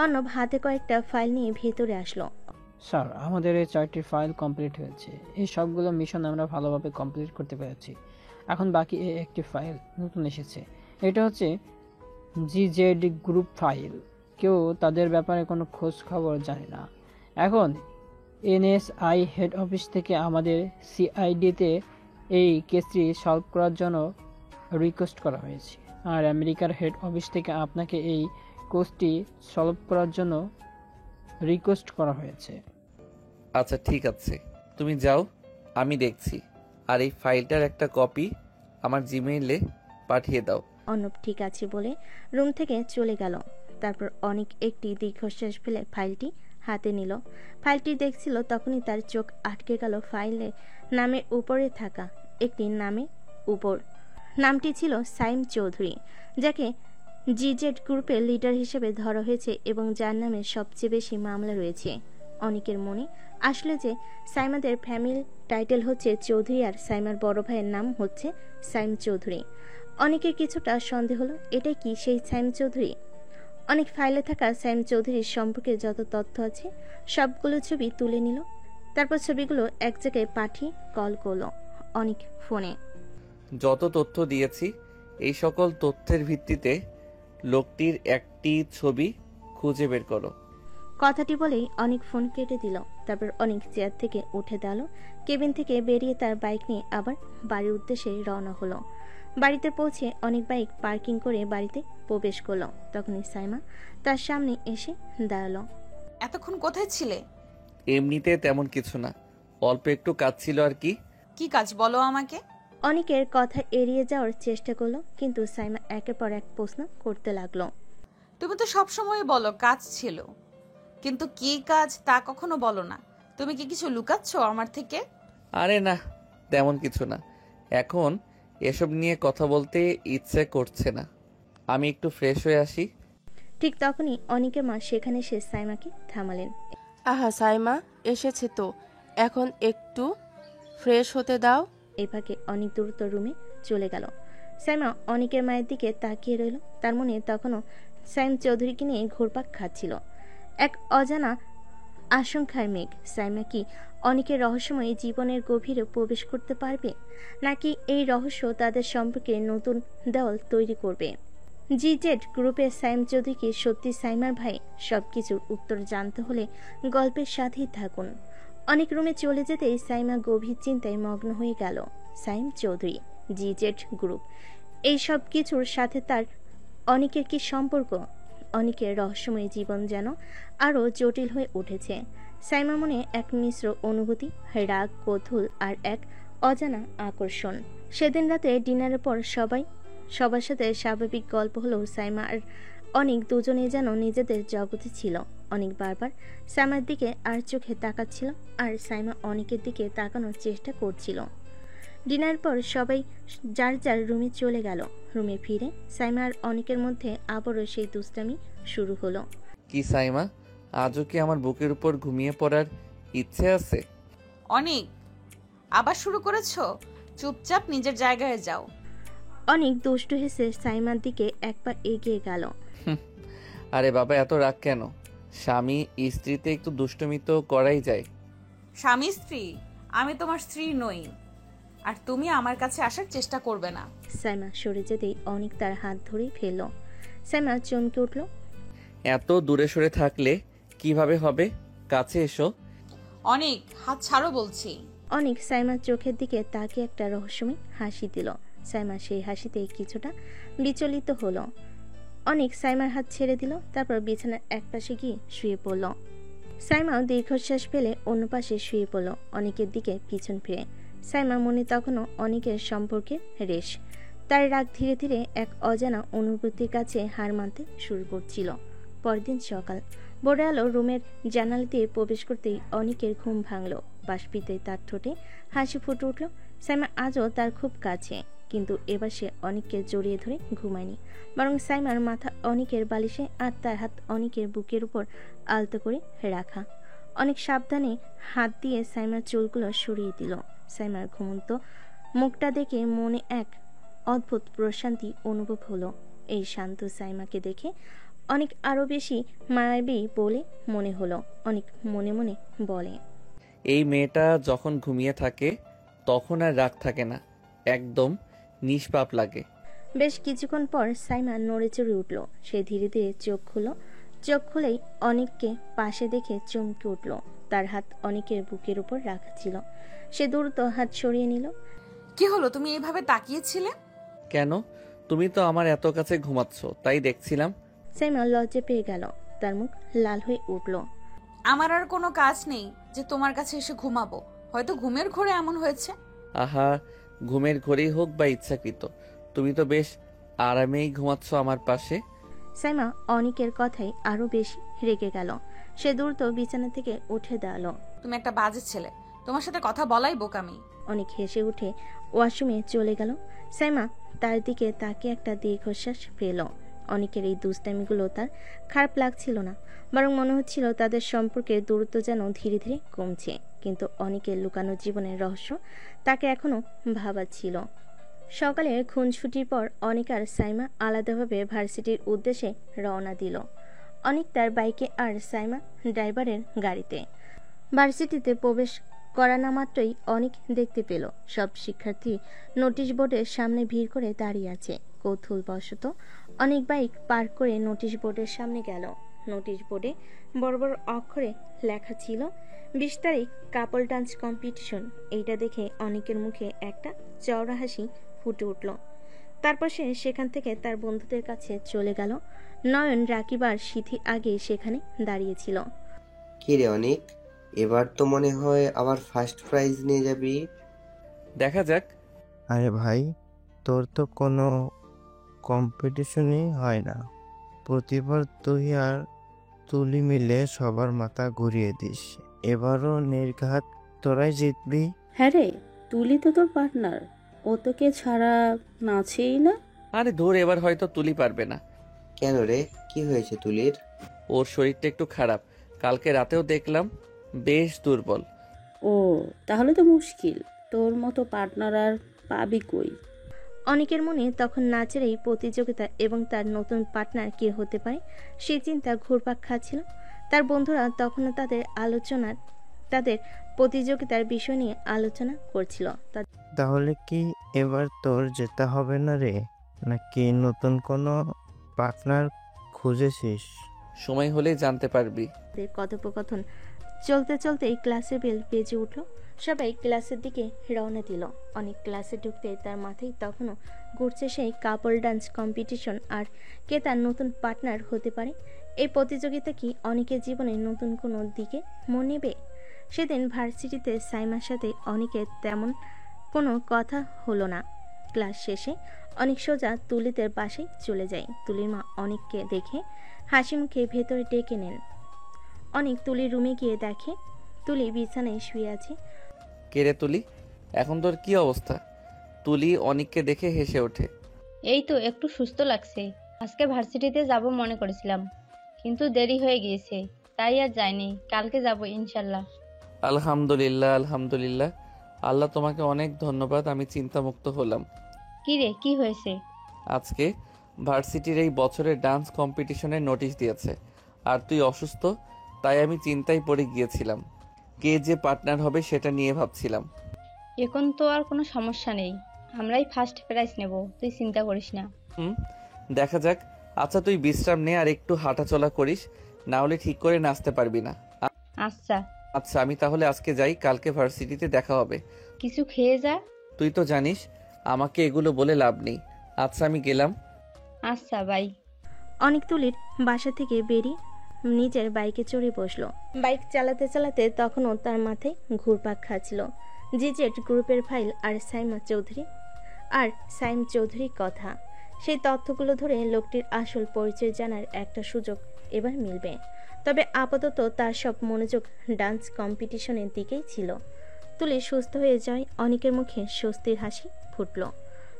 অর্ণব হাতে কয়েকটা ফাইল নিয়ে ভেতরে আসলো। স্যার, আমাদের এই 4টি ফাইল কমপ্লিট হয়েছে। এই সবগুলো মিশন আমরা ভালোভাবে কমপ্লিট করতে পেরেছি। এখন বাকি একটি ফাইল নতুন এসেছে। এটা হচ্ছে জিজেড গ্রুপ ফাইল। কেউ তাদের ব্যাপারে কোনো খোঁজ খবর জানে না। এখন NSI হেড অফিস থেকে আমাদের CID-তে এই কেসটি সলভ করার জন্য রিকোয়েস্ট করা হয়েছে, আর আমেরিকার হেড অফিস থেকে আপনাকে এই কেসটি সলভ করার জন্য রিকোয়েস্ট করা হয়েছে। আচ্ছা ঠিক আছে, তুমি যাও, আমি দেখছি। আর এই ফাইলটার একটা কপি আমার জিমেইলে পাঠিয়ে দাও। অর্ণব ঠিক আছে বলে রুম থেকে চলে গেল। তারপর অনেক একটি দীর্ঘশ্বাস ফেলে ফাইলটি হাতে নিল। ফাইলটি দেখছিল, তখনই তার চোখ আটকে গেল ফাইলে নামের উপরে থাকা একটি নামের উপর। নামটি ছিল সাইম চৌধুরী, যাকে জিজেড গ্রুপের লিডার হিসেবে ধরা হয়েছে এবং যার নামে সবচেয়ে বেশি মামলা রয়েছে। অনেকের মনে আসলে যে সাইমাদের ফ্যামিলি টাইটেল হচ্ছে চৌধুরী আর সাইমার বড় ভাইয়ের নাম হচ্ছে সাইম চৌধুরী। অনেকের কিছুটা সন্দেহ হলো, এটাই কি সেই সাইম চৌধুরী? অনেক ফাইলে থাকা সাইম চৌধুরীর সম্পর্কে যত তথ্য আছে সবগুলো ছবি তুলে নিল। তারপর ছবিগুলো এক জায়গায় পাঠিয়ে কল করলো অনেক ফোনে। যত তথ্য দিয়েছি এই সকল তথ্যের ভিত্তিতে লোকটির একটি ছবি খুঁজে বের করো। কথাটি বলেই অনেক ফোন কেটে দিল। তারপর অনেক চেয়ার থেকে উঠে দাঁড়ালো। কেবিন থেকে বেরিয়ে তার বাইক নিয়ে আবার বাড়ির উদ্দেশ্যে রওনা হলো। বাড়িতে পৌঁছে অনেক বাইক পার্কিং করে বাড়িতে প্রবেশ করলো। তখনই সাইমা তার সামনে এসে দাঁড়ালো। এতক্ষণ কোথায় ছিলে? এমনিতে তেমন কিছু না, অল্প একটু কাজ ছিল আর কি। কি কাজ বলো আমাকে? অনেকের কথা এড়িয়ে যাওয়ার চেষ্টা করলো, কিন্তু সাইমা একের পর এক প্রশ্ন করতে লাগলো। তুমি তো সবসময় বলো কাজ ছিল, কিন্তু কি কাজ তা কখনো বলো না। তুমি কি কিছু লুকাচ্ছ আমার থেকে? আরে না, তেমন কিছু না। এখন এসব নিয়ে কথা বলতে ইচ্ছে করছে না, আমি একটু ফ্রেশ হয়ে আসি। ঠিক তখনই অনেকের মা সেখানে এসে সাইমাকে থামালেন। আহা সাইমা এসেছে তো, এখন একটু ফ্রেশ হতে দাও। এভাবে অনেক দ্রুত রুমে চলে গেল। সাইমা অনেকের মায়ের দিকে তাকিয়ে রইল। তার মনে তখনও সাইম চৌধুরীকে নিয়ে ঘুরপাক খাচ্ছিল এক অজানা আশঙ্কার মেঘ। সাইমা কি অনেকের রহস্যময় জীবনের গভীরে প্রবেশ করতে পারবে, নাকি এই রহস্য তাদের সম্পর্কে নতুন দেওয়াল তৈরি করবে? জিজেড গ্রুপের সাইম চৌধুরী কি সত্যি সাইমার ভাই? সবকিছুর উত্তর জানতে হলে গল্পের সাথেই থাকুন। অনেক রুমে চলে যেতেই সাইমা গভীর চিন্তায় মগ্ন হয়ে গেল। সাইম চৌধুরী, জিজেড গ্রুপ, এই সব কিছুর সাথে তার অনেকের কি সম্পর্ক? অনেকের রহস্যময় জীবন যেন আরও জটিল হয়ে উঠেছে। সাইমা মনে এক মিশ্র অনুভূতি, রাগ, কৌতূহল আর এক অজানা আকর্ষণ। সেদিন রাতে ডিনারের পর সবার সাথে স্বাভাবিক গল্প হলেও সাইমা আর অনেক দুজনেই যেন নিজেদের জগতে ছিল। অনেক বারবার সাইমার দিকে আর চোখে তাকাচ্ছিল, আর সাইমা অনেকের দিকে তাকানোর চেষ্টা করছিল। ডিনার পর সবাই যার যার রুমে চলে গেল। রুমে ফিরে সাইমা আর অনেকের মধ্যে আবারও সেই দুষ্টামি শুরু হলো। কি সাইমা, আজও কি আমার বুকের উপর ঘুমিয়ে পড়ার ইচ্ছে আছে? অনেক আবার শুরু করেছো? চুপচাপ নিজের জায়গায় যাও। অনেক দুষ্টু হেসে সাইমার দিকে এক পা এগিয়ে গেল। আরে বাবা, এত রাগ কেন? স্বামী স্ত্রীতে একটু দুষ্টুমি তো করাই যায়। স্বামী স্ত্রী? আমি তোমার স্ত্রী নই, আর তুমি আমার কাছে আসার চেষ্টা করবে না। সাইমা সরে যেতেই অনেক তার হাত ধরে ফেলল। সাইমা চমকে উঠল। এত দূরে সরে থাকলে কিভাবে হবে? কাছে এসো। অনেক, হাত ছাড়ো বলছি। অনেক সাইমার চোখের দিকে তাকিয়ে একটা রহস্যময় হাসি দিল। সাইমা সেই হাসিতে কিছুটা বিচলিত হলো। অনেক সাইমার হাত ছেড়ে দিল, তারপর বিছানার এক পাশে গিয়ে শুয়ে পড়ল। সাইমাও দীর্ঘশ্বাস ফেলে অন্য পাশে শুয়ে পড়ল, অনেকের দিকে পিছন ফিরে। সাইমা মনে তখনও অনেকের সম্পর্কে রেশ। তার রাগ ধীরে ধীরে এক অজানা অনুভূতির কাছে হার মানতে শুরু করছিল। পরদিন সকাল, ভোরে আলো রুমের জানালা দিয়ে প্রবেশ করতেই অনেকের ঘুম ভাঙল। বাষ্পিতে তার ঠোঁটে হাসি ফুটে উঠল। সাইমা আজও তার খুব কাছে, কিন্তু এবার সে অনেককে জড়িয়ে ধরে ঘুমায়নি, বরং সাইমার মাথা অনেকের বালিশে আর তার হাত অনেকের বুকের উপর আলতো করে রাখা। অনেক সাবধানে হাত দিয়ে সাইমার চুলগুলো সরিয়ে দিল। সাইমার ঘুমন্ত মুখটা দেখে মনে এক অদ্ভুত প্রশান্তি অনুভব হলো। এই শান্ত সাইমাকে দেখে অনেক আরো বেশি মায়াবী বলে মনে হলো। অনেক মনে মনে বলে, এই মেয়েটা যখন ঘুমিয়ে থাকে তখন আর রাগ থাকে না, একদম নিষ্পাপ লাগে। বেশ কিছুক্ষণ পর সাইমা নড়ে চড়ে উঠল। সে ধীরে ধীরে চোখ খুলো। চোখ খুলেই অনেককে পাশে দেখে চমকে উঠল। তার হাত অনেকের বুকের উপর রাখা ছিল। সে দ্রুত হাত সরিয়ে নিল। কি হলো, তুমি এইভাবে তাকিয়েছিলে কেন? তুমি তো আমার এত কাছে ঘুমাচ্ছ, তাই দেখছিলাম। সাইমা লজ্জা পেয়ে গেল। তার মুখ লাল হয়ে উঠল। আমার আর কোনো কাজ নেই যে তোমার কাছে এসে ঘুমাবো, হয়তো ঘুমের ঘোরে এমন হয়েছে। আহা, ঘুমের ঘরেই হোক বা ইচ্ছাকৃত, তুমি তো বেশ আরামেই ঘুমাচ্ছ আমার পাশে। সাইমা অনেকের কথাই আরো বেশি রেগে গেল। সে দ্রুত বিছানা থেকে উঠে দাঁড়ালো। তুমি একটা বাজে ছেলে, তোমার সাথে কথা বলাই বোকামি। অনেক হেসে উঠে ওয়াশরুমে চলে গেল। সাইমা তার দিকে তাকিয়ে একটা দীর্ঘশ্বাস পেল। অনেকের এই দুষ্টামিগুলো তার খারাপ লাগছিল না, বরং মনে হচ্ছিল তাদের সম্পর্কের দূরত্ব যেন ধীরে ধীরে কমছে। কিন্তু অনেকের লুকানো জীবনের রহস্য তাকে এখনো ভাবাচ্ছিল। সকালে খুনছুটির পর অনেক আর সাইমা আলাদাভাবে ভার্সিটির উদ্দেশ্যে রওনা দিল। অনেক তার বাইকে আর সাইমা ড্রাইভারের গাড়িতে। ভার্সিটিতে প্রবেশ করা না মাত্রই অনেক দেখতে পেল সব শিক্ষার্থী নোটিশ বোর্ডের সামনে ভিড় করে দাঁড়িয়ে আছে। কৌতূহলবশত অনেক বাইক পার্ক করে নোটিশ বোর্ডের সামনে গেল। নোটিশ বোর্ডে বড় বড় অক্ষরে লেখা ছিল 20 তারিখ কাপল ডান্স কম্পিটিশন। এইটা দেখে অনেকের মুখে একটা চওড়া হাসি ফুটে উঠল। তারপর সে সেখান থেকে তার বন্ধুদের কাছে চলে গেল। নয়ন, রাকিব আর সিথি আগে সেখানে দাঁড়িয়েছিল। কি রে অনিক, এবার তো মনে হয় আবার ফার্স্ট প্রাইজ নিয়ে যাবি। দেখা যাক। আরে ভাই, তোর তো কোনো কম্পিটিশনই হয় না, প্রতিবার তুই আর তুলি মিলে সবার মাথা ঘুরিয়ে দিস। এবারও নির্ঘাত তোরাই জিতবি। হ্যাঁ রে, তুলি তো তোর পার্টনার, ও তোকে ছাড়া নাচেই না। আরে ধর, এবার হয়তো তুলি পারবে না। কেন রে, কি হয়েছে তুলির? ওর শরীরটা একটু খারাপ, কালকে রাতেও দেখলাম বেশ দুর্বল। ও, তাহলে তো মুশকিল, তোর মতো পার্টনার আর পাবি কই। অনেকের মনে তখন নাচের এই প্রতিযোগিতা এবং তার নতুন পার্টনার কে হতে পারে সেই চিন্তা ঘুরপাক খাচ্ছিল। তার বন্ধুরা তখনও তাদের প্রতিযোগিতার বিষয় নিয়ে আলোচনা করছিল। তাহলে কি এবার তোর যেতে হবে না রে, নাকি নতুন কোনো পার্টনার খুঁজেছিস? সময় হলে জানতে পারবি। তাদের কথোপকথন চলতে চলতেই ক্লাসের বেল বেজে উঠল। সবাই ক্লাসের দিকে রওনা দিল। অনেক ক্লাসে ঢুকতে তার মাথায় তখনও ঘুরছে সেই কাপল ডান্স কম্পিটিশন আর কে তার নতুন পার্টনার হতে পারে। এই প্রতিযোগিতা কি অনেকের জীবনে নতুন কোনো দিকে মন নেবে? সেদিন ভার্সিটিতে সাইমার সাথে অনেকের তেমন কোনো কথা হলো না। ক্লাস শেষে অনেক সোজা তুলিদের বাসায় চলে যায়। তুলির মা অনেককে দেখে হাসি মুখে ভেতরে ডেকে নেন। অনেক তুলির রুমে গিয়ে দেখে তুলি বিছানায় শুয়ে আছে। কে রে তুলি, এখন তোর কি অবস্থা? তুলি অনিককে দেখে হেসে ওঠে। এই তো একটু সুস্থ লাগছে। আজকে ভার্সিটিতে যাব মনে করেছিলাম, কিন্তু দেরি হয়ে গিয়েছে, তাই আর যাইনি। কালকে যাব ইনশাল্লাহ। আলহামদুলিল্লাহ, আলহামদুলিল্লাহ। আল্লাহ তোমাকে অনেক ধন্যবাদ, আমি চিন্তামুক্ত হলাম। কি রে, কি হয়েছে? আজকে ভার্সিটির এই বছরের ডান্স কম্পিটিশনের নোটিশ দিয়েছে, আর তুই অসুস্থ, তাই আমি চিন্তায় পড়ে গিয়েছিলাম। কে যে পার্টনার হবে সেটা নিয়ে ভাবছিলাম। এখন তো আর কোনো সমস্যা নেই, আমরাই ফার্স্ট প্রাইজ নেব, তুই চিন্তা করিস না। দেখা যাক। আচ্ছা তুই বিশ্রাম নে আর একটু হাঁটাচলা করিস, না হলে ঠিক করে নাচতে পারবি না। আচ্ছা আচ্ছা, আমি তাহলে আজকে যাই, কালকে ভার্সিটিতে দেখা হবে। কিছু খেয়ে যা। তুই তো জানিস আমাকে এগুলো বলে লাভ নেই। আচ্ছা আমি গেলাম। আচ্ছা বাই। অনেক তুলির বাসা থেকে বেরিয়ে নিজের বাইকে চড়ে বসলো। বাইক চালাতে চালাতে তখনও তার মাথায় ঘুরপাক খাচ্ছিল জিজেট গ্রুপের ফাইল আর সাইম চৌধুরীর কথা। সেই তথ্যগুলো ধরে লোকটির আসল পরিচয় জানার একটা সুযোগ এবার মিলবে। তবে আপাতত তার সব মনোযোগ ডান্স কম্পিটিশনের দিকেই ছিল। তুলি সুস্থ হয়ে যায়, অনেকের মুখে স্বস্তির হাসি ফুটল।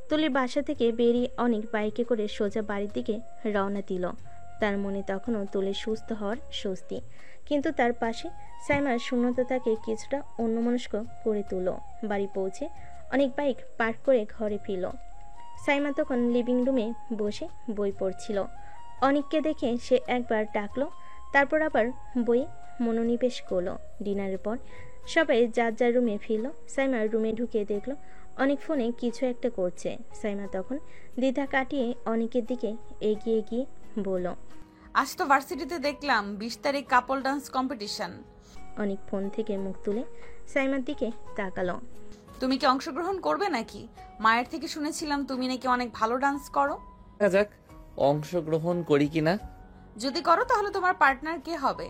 তুলির বাসা থেকে বেরিয়ে অনেক বাইকে করে সোজা বাড়ির দিকে রওনা দিল। তার মনে তখনও তুলির সুস্থ হওয়ার স্বস্তি, কিন্তু তার পাশে সাইমার শূন্যতা তাকে কিছুটা অন্যমনস্ক করে তুলল। বাড়ি পৌঁছে অনেক বাইক পার্ক করে ঘরে ফিরল। সাইমা তখন লিভিং রুমে বসে বই পড়ছিল। অনেককে দেখে সে একবার ডাকলো, তারপর আবার বইয়ে মনোনিবেশ করলো। ডিনারের পর সবাই যার যার রুমে ফিরল। সাইমার রুমে ঢুকে দেখলো অনেক ফোনে কিছু একটা করছে। সাইমা তখন দ্বিধা কাটিয়ে অনেকের দিকে এগিয়ে গিয়ে বলল, আজ তো ভার্সিটিতে দেখলাম 20 তারিখ কাপল ডান্স কম্পিটিশন। অনেক ফোন থেকে মুখ তুলে সাইমার দিকে তাকালো। তুমি কি অংশগ্রহণ করবে নাকি? মায়ের থেকে শুনেছিলাম তুমি নাকি অনেক ভালো ডান্স করো। দেখা যাক অংশগ্রহণ করি কিনা। যদি করো তাহলে তোমার পার্টনার কে হবে?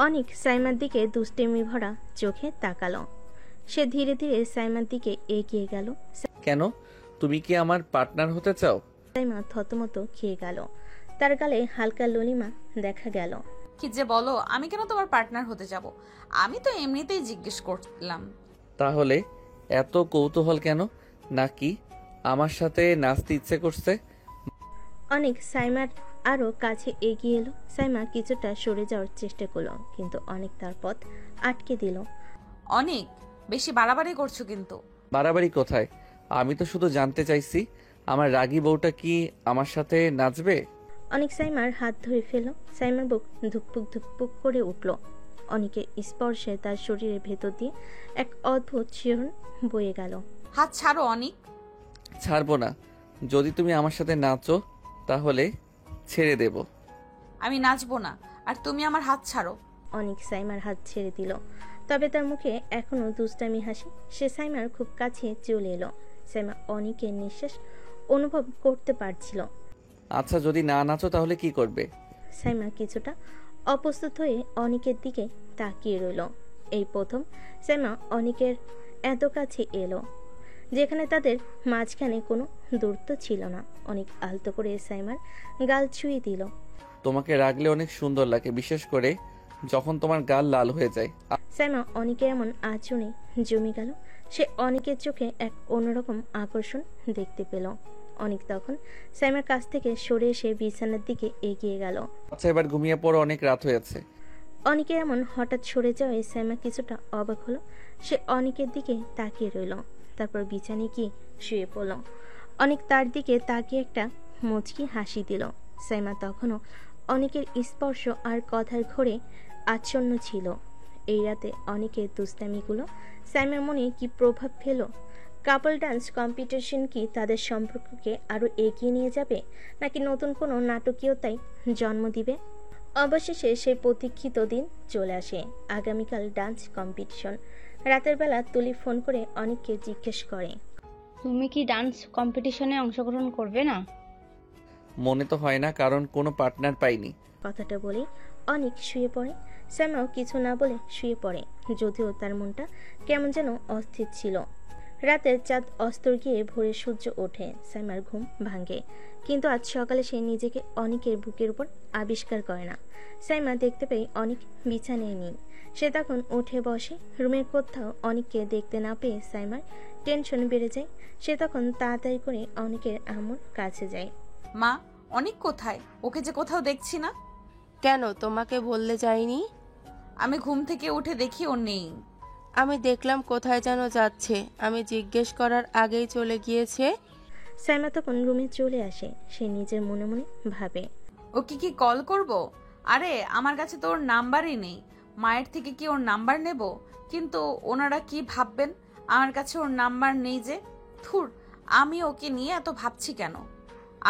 অনেক সাইমার দিকে দুষ্টেমি ভরা চোখে তাকালো। সে ধীরে ধীরে সাইমার দিকে এগিয়ে গেল। কেন, তুমি কি আমার পার্টনার হতে চাও? সাইমা থতমত খেয়ে গেল। তার গালে হালকা ললিমা দেখা গেল। কি যে বলো, আমি কেন তোমার পার্টনার হতে যাব? আমি তো এমনিতেই জিজ্ঞেস করলাম। তাহলে এত কৌতূহল কেন? নাকি আমার সাথে নাচতে ইচ্ছে করছে? অনেক সাইমার আরো কাছে এগিয়ে এলো। সাইমা কিছুটা সরে যাওয়ার চেষ্টা করলো, কিন্তু অনেক তার পথ আটকে দিল। অনেক বেশি বাড়াবাড়ি করছো কিন্তু। বাড়াবাড়ি কোথায়? আমি তো শুধু জানতে চাইছি আমার রাগী বউটা কি আমার সাথে নাচবে। অনেক সাইমার হাত ধরে ফেলল। সাইমার বুক ধুকপুক ধুকপুক করে উঠল। অনেকের স্পর্শে তার শরীরের ভেতর দিয়ে এক অদ্ভুত শিহরণ বয়ে গেল। হাত ছাড়ো অনেক। ছাড়বো না। যদি তুমি আমার সাথে নাচো তাহলে ছেড়ে দেব। আমি নাচবো না, আর তুমি আমার হাত ছাড়ো। অনেক সাইমার হাত ছেড়ে দিল, তবে তার মুখে এখনো দুষ্টামি হাসি। সে সাইমার খুব কাছে চলে এলো। সাইমা অনেকের নিঃশ্বাস অনুভব করতে পারছিল। আচ্ছা যদি না নাচো তাহলে কি করবে? সাইমা কিছুটা অপ্রস্তুত হয়ে অনিকের দিকে তাকিয়ে রইল। এই প্রথম সাইমা অনিকের এত কাছে এলো, যেখানে তাদের মাঝখানে কোনো দূরত্ব ছিল না। অনেক আলতো করে সাইমার গাল ছুঁয়ে দিল। তোমাকে রাগলে অনেক সুন্দর লাগে, বিশেষ করে যখন তোমার গাল লাল হয়ে যায়। সাইমা অনিকের এমন আচরণে জমে গেল। সে অনিকের চোখে এক অন্যরকম আকর্ষণ দেখতে পেল। অনিক তখন সাইমার কাছ থেকে সরে এসে বিছানার দিকে এগিয়ে গেল। আচ্ছা এবার ঘুমিয়ে পড়ো, অনেক রাত হয়েছে। অনিকের এমন হঠাৎ সরে যাওয়ায় সাইমা কিছুটা অবাক হলো। সে অনিকের দিকে তাকিয়ে রইল, তারপর বিছানায় গিয়ে শুয়ে পড়ল। অনিক তার দিকে তাকিয়ে একটা মুচকি হাসি দিল। সাইমা তখনও অনিকের স্পর্শ আর কথার ঘোরে আচ্ছন্ন ছিল। এই রাতে অনিকের দুষ্টামিগুলো সাইমার মনে কি প্রভাব ফেলো? কাপল ডান্স কম্পিটিশন কি তাদের সম্পর্ককে আরও এগিয়ে নিয়ে যাবে, নাকি নতুন কোনো নাটকীয়তায় জন্ম দিবে? অবশেষে সেই প্রতীক্ষিত দিন চলে আসে, আগামীকাল ডান্স কম্পিটিশন। রাতের বেলা তুলি ফোন করে অনিককে জিজ্ঞেস করে, তুমি কি ডান্স কম্পিটিশনে অংশগ্রহণ করবে না? মনে তো হয় না, কারণ কোনো পার্টনার পাইনি। কথাটা বলেই অনিক শুয়ে পড়ে। শ্যামাও কিছু না বলে শুয়ে পড়ে, যদিও তার মনটা কেমন যেন অস্থির ছিল। রাতের চাঁদ অস্তর গিয়ে ভোরে সূর্য ওঠে, শ্যামার ঘুম ভাঙে। কিন্তু আজ সকালে সে নিজেকে অনিকের বুকের উপর আবিষ্কার করে না। সাইমা দেখতে পেয়ে অনিক বিছানায় নেই। সে তখন উঠে বসে। রুমের কোথাও অনিককে দেখতে না পেয়ে সাইমার টেনশন বেড়ে যায়। সে তখন তাড়াতাড়ি করে অনিকের আম্মুর কাছে যায়। মা, অনিক কোথায়? ওকে যে কোথাও দেখছি না। কেন, তোমাকে বললে যায়নি? আমি ঘুম থেকে উঠে দেখি ও নেই। আমি দেখলাম কোথায় যেন যাচ্ছে, আমি জিজ্ঞেস করার আগেই চলে গিয়েছে। সাইমা তখন রুমে চলে আসে। সে নিজের মনে মনে ভাবে, ওকে কি কল করব? আরে আমার কাছে তো ওর নাম্বারই নেই। মায়ের থেকে কি ওর নাম্বার নেব? কিন্তু ওনারা কি ভাববেন আমার কাছে ওর নাম্বার নেই যে। থুর, আমি ওকে নিয়ে এত ভাবছি কেন?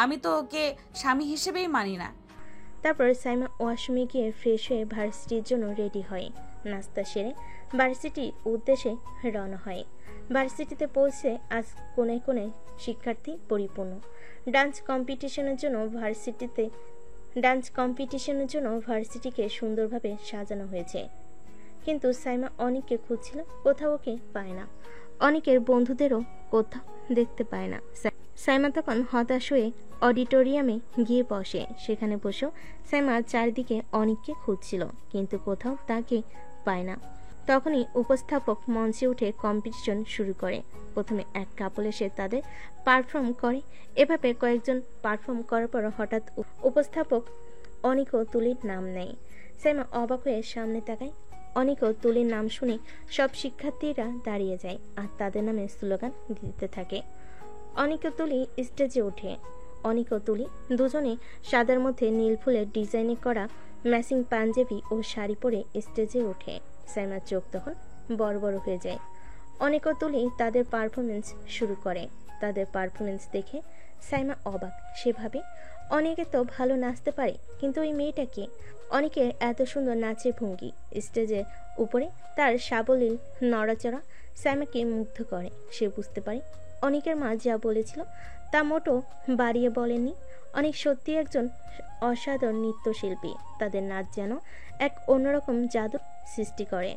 আমি তো ওকে স্বামী হিসেবেই মানি না। তারপর সাইমা ওয়াশরুমে গিয়ে ফ্রেশ হয়ে ভার্সিটির জন্য রেডি হয়। নাস্তা সেরে ভার্সিটির উদ্দেশ্যে রওনা হয়। ভার্সিটিতে পৌঁছে আজ কোনায় কোনায় শিক্ষার্থী পরিপূর্ণ। ডান্স কম্পিটিশনের জন্য ভার্সিটিকে সুন্দরভাবে সাজানো হয়েছে। কিন্তু সাইমা অনিককে খুঁজছিল, কোথাও ওকে পায় না। অনিকের বন্ধুদেরও কোথাও দেখতে পায় না। সাইমা তখন হতাশ হয়ে অডিটোরিয়ামে গিয়ে বসে। সেখানে বসেও সাইমা চারিদিকে অনিককে খুঁজছিল, কিন্তু কোথাও তাকে পায় না। তখনই উপস্থাপক মঞ্চে উঠে কম্পিটিশন শুরু করে। প্রথমে এক কাপল এসে তাদের পারফর্ম করে। এভাবে কয়েকজন পারফর্ম করার পর হঠাৎ উপস্থাপক অনিক ও তুলির নাম নেয়। সাইমা অবাক হয়ে সামনে তাকায়। অনিক ও তুলির নাম শুনে সব শিক্ষার্থীরা দাঁড়িয়ে যায় আর তাদের নামে স্লোগান দিতে থাকে। অনিক ও তুলি স্টেজে ওঠে। অনিক ও তুলি দুজনে সাদার মধ্যে নীল ফুলের ডিজাইনে করা ম্যাচিং পাঞ্জাবি ও শাড়ি পরে স্টেজে ওঠে। সাইমার চোখ তখন বড় বড় হয়ে যায়। অনিক ও তুলি তাদের পারফরমেন্স শুরু করে। তাদের পারফরমেন্স দেখে সাইমা অবাক। সে ভাবে, অনেকে তো ভালো নাচতে পারে, কিন্তু ওই মেয়েটাকে। অনেকের এত সুন্দর নাচের ভঙ্গি, স্টেজের উপরে তার সাবলীল নড়াচড়া সাইমাকে মুগ্ধ করে। সে বুঝতে পারে অনেকের মা যা বলেছিল তা মোটো বাড়িয়ে বলেননি। অনেক সত্যি একজন অসাধারণ নৃত্যশিল্পী। তাদের নাচ যেন এক অন্যরকম জাদু সৃষ্টি করে।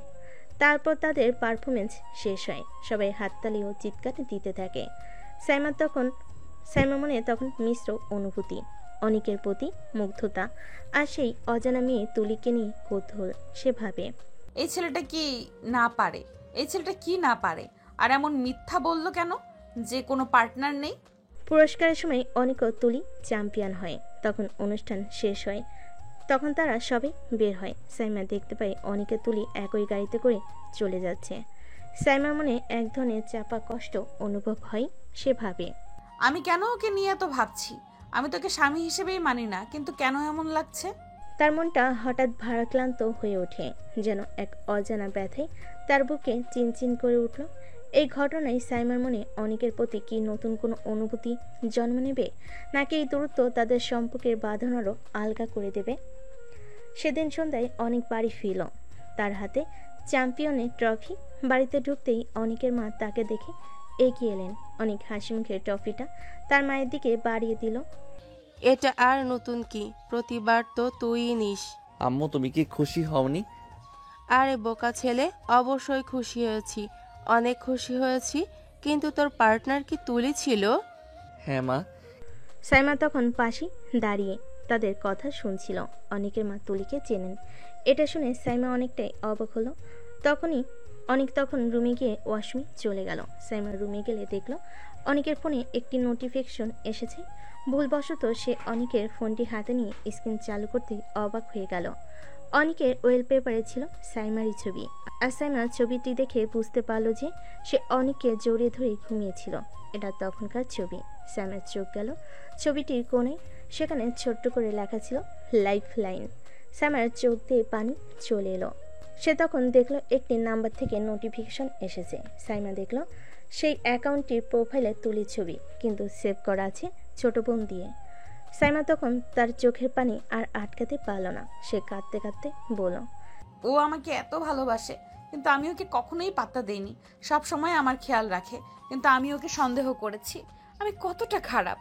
তারপর তাদের পারফরমেন্স শেষ হয়। সবাই হাততালি ও চিৎকার দিতে থাকে। সাইমার মনে তখন মিশ্র অনুভূতি, অনেকের প্রতি মুগ্ধতা আর সেই অজানা মেয়ে তুলিকে নিয়ে কৌতূহল। সে ভাবে, এই ছেলেটা কি না পারে? আর এমন মিথ্যা বলল কেন যে কোনো পার্টনার নেই? পুরস্কারের সময় অনেক তুলি চ্যাম্পিয়ন হয়। তখন অনুষ্ঠান শেষ হয়। তখন তারা সবাই বের হয়। সাইমা দেখতে পায় অনেকে তুলি একই গাড়িতে করে চলে যাচ্ছে। সাইমার মনে এক ধরনের চাপা কষ্ট অনুভব হয়। সে ভাবে, আমি কেন ওকে নিয়ে এত ভাবছি? আমি তোকে স্বামী হিসেবেই মানি না, কিন্তু কেন এমন লাগছে? তার মনটা হঠাৎ ভারাক্রান্ত হয়ে ওঠে, যেন এক অজানা ব্যথায় তার বুকে চিনচিন করে উঠল। এই ঘটনায় সাইমার মনে অনেকের প্রতি কি নতুন কোনো অনুভূতি জন্ম নেবে, নাকি এই দূরত্ব তাদের সম্পর্কের বাঁধন আরও আলগা করে দেবে? সেদিন সন্ধ্যায় অনেক বাড়ি ফিরল, তার হাতে চ্যাম্পিয়নের ট্রফি। বাড়িতে ঢুকতেই অনেকের মা তাকে দেখে এগিয়ে এলেন। অনেক হাসি মুখে ট্রফিটা তার মায়ের দিকে বাড়িয়ে দিল। এটা আর নতুন কি, প্রতিবার তো তুই নিস। আম্মু তুমি কি খুশি হওনি? আরে বোকা ছেলে, অবশ্যই খুশি হয়েছি, অনেক খুশি হয়েছি। কিন্তু তোর পার্টনার কি তুলি ছিল? হ্যাঁ মা। সাইমা তখন পাশে দাঁড়িয়ে তাদের কথা শুনছিল। অনেকের মা তুলিকে চেনেন। এটা শুনে সাইমা অনেকটাই অবাক হলো। তখন রুমে গিয়ে ওয়াশরুমে চলে গেল। সাইমা রুমে গেলে দেখলো অনেকের ফোনে একটি নোটিফিকেশন এসেছে। ভুলবশত সে অনেকের ফোনটি হাতে নিয়ে স্ক্রিন চালু করতে অবাক হয়ে গেল। অনেকের ওয়েলপেপারে ছিল সাইমারই ছবি। আর সাইমা ছবিটি দেখে বুঝতে পারল যে সে অনেককে জড়িয়ে ধরে ঘুমিয়েছিল। এটা তখনকার ছবি। সাইমার চোখ গেল ছবিটির কোণে, সেখানে ছোট্ট করে লেখা ছিল লাইফ লাইন। সাইমার চোখ দিয়ে পানি চলে এলো। সে তখন দেখলো একটি নাম্বার থেকে নোটিফিকেশন এসেছে। সাইমা দেখলো সেই অ্যাকাউন্টটির প্রোফাইলে তুলির ছবি, কিন্তু সেভ করা আছে ছোট বোন দিয়ে। সাইমা তখন তার চোখের পানি আর আটকাতে পারল না। সে কাঁদতে কাঁদতে বলল, ও আমাকে এত ভালোবাসে, কিন্তু আমি ওকে কখনোই পাত্তা দেইনি। সব সময় আমার খেয়াল রাখে, কিন্তু আমি ওকে সন্দেহ করেছি। আমি কতটা খারাপ।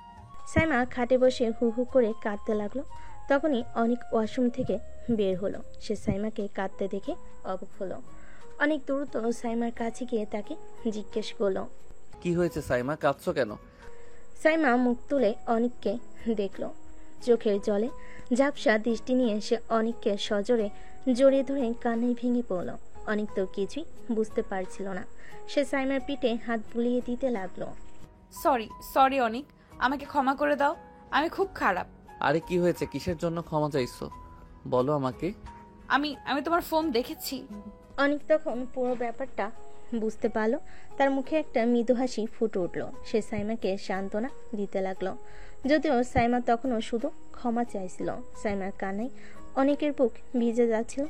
সাইমা খাটে বসে হু হু করে কাঁদতে লাগলো। তখনই অনেক ওয়াশরুম থেকে বের হলো। সে সাইমাকে কাঁদতে দেখে অবাক হলো। অনেক দ্রুত সাইমার কাছে গিয়ে তাকে জিজ্ঞেস করলো, কি হয়েছে সাইমা, কাঁদছো কেন? সাইমা মুখ তুলে অনেককে দেখলো। চোখের জলে ঝাপসা দৃষ্টি নিয়ে সে অনেককে সজোরে জড়িয়ে ধরে কান্নায় ভেঙে পড়ল। অনেক তো কিছুই বুঝতে পারছিল না। সে সাইমার পিঠে হাত বুলিয়ে দিতে লাগলো। সরি অনিক, আমাকে ক্ষমা করে দাও, আমি খুব খারাপ। আরে কি হয়েছে, কিসের জন্য ক্ষমা চাইছো বলো আমাকে। আমি তোমার ফোন দেখেছি। অনেক তখন পুরো ব্যাপারটা বুঝতে পারলো। তার মুখে একটা মৃদু হাসি ফুটে উঠল। সে সাইমাকে সান্ত্বনা দিতে লাগলো, যদিও সাইমা তখনও শুধু ক্ষমা চাইছিল। সাইমার কান্নায় অনেকের বুক ভিজে যাচ্ছিল।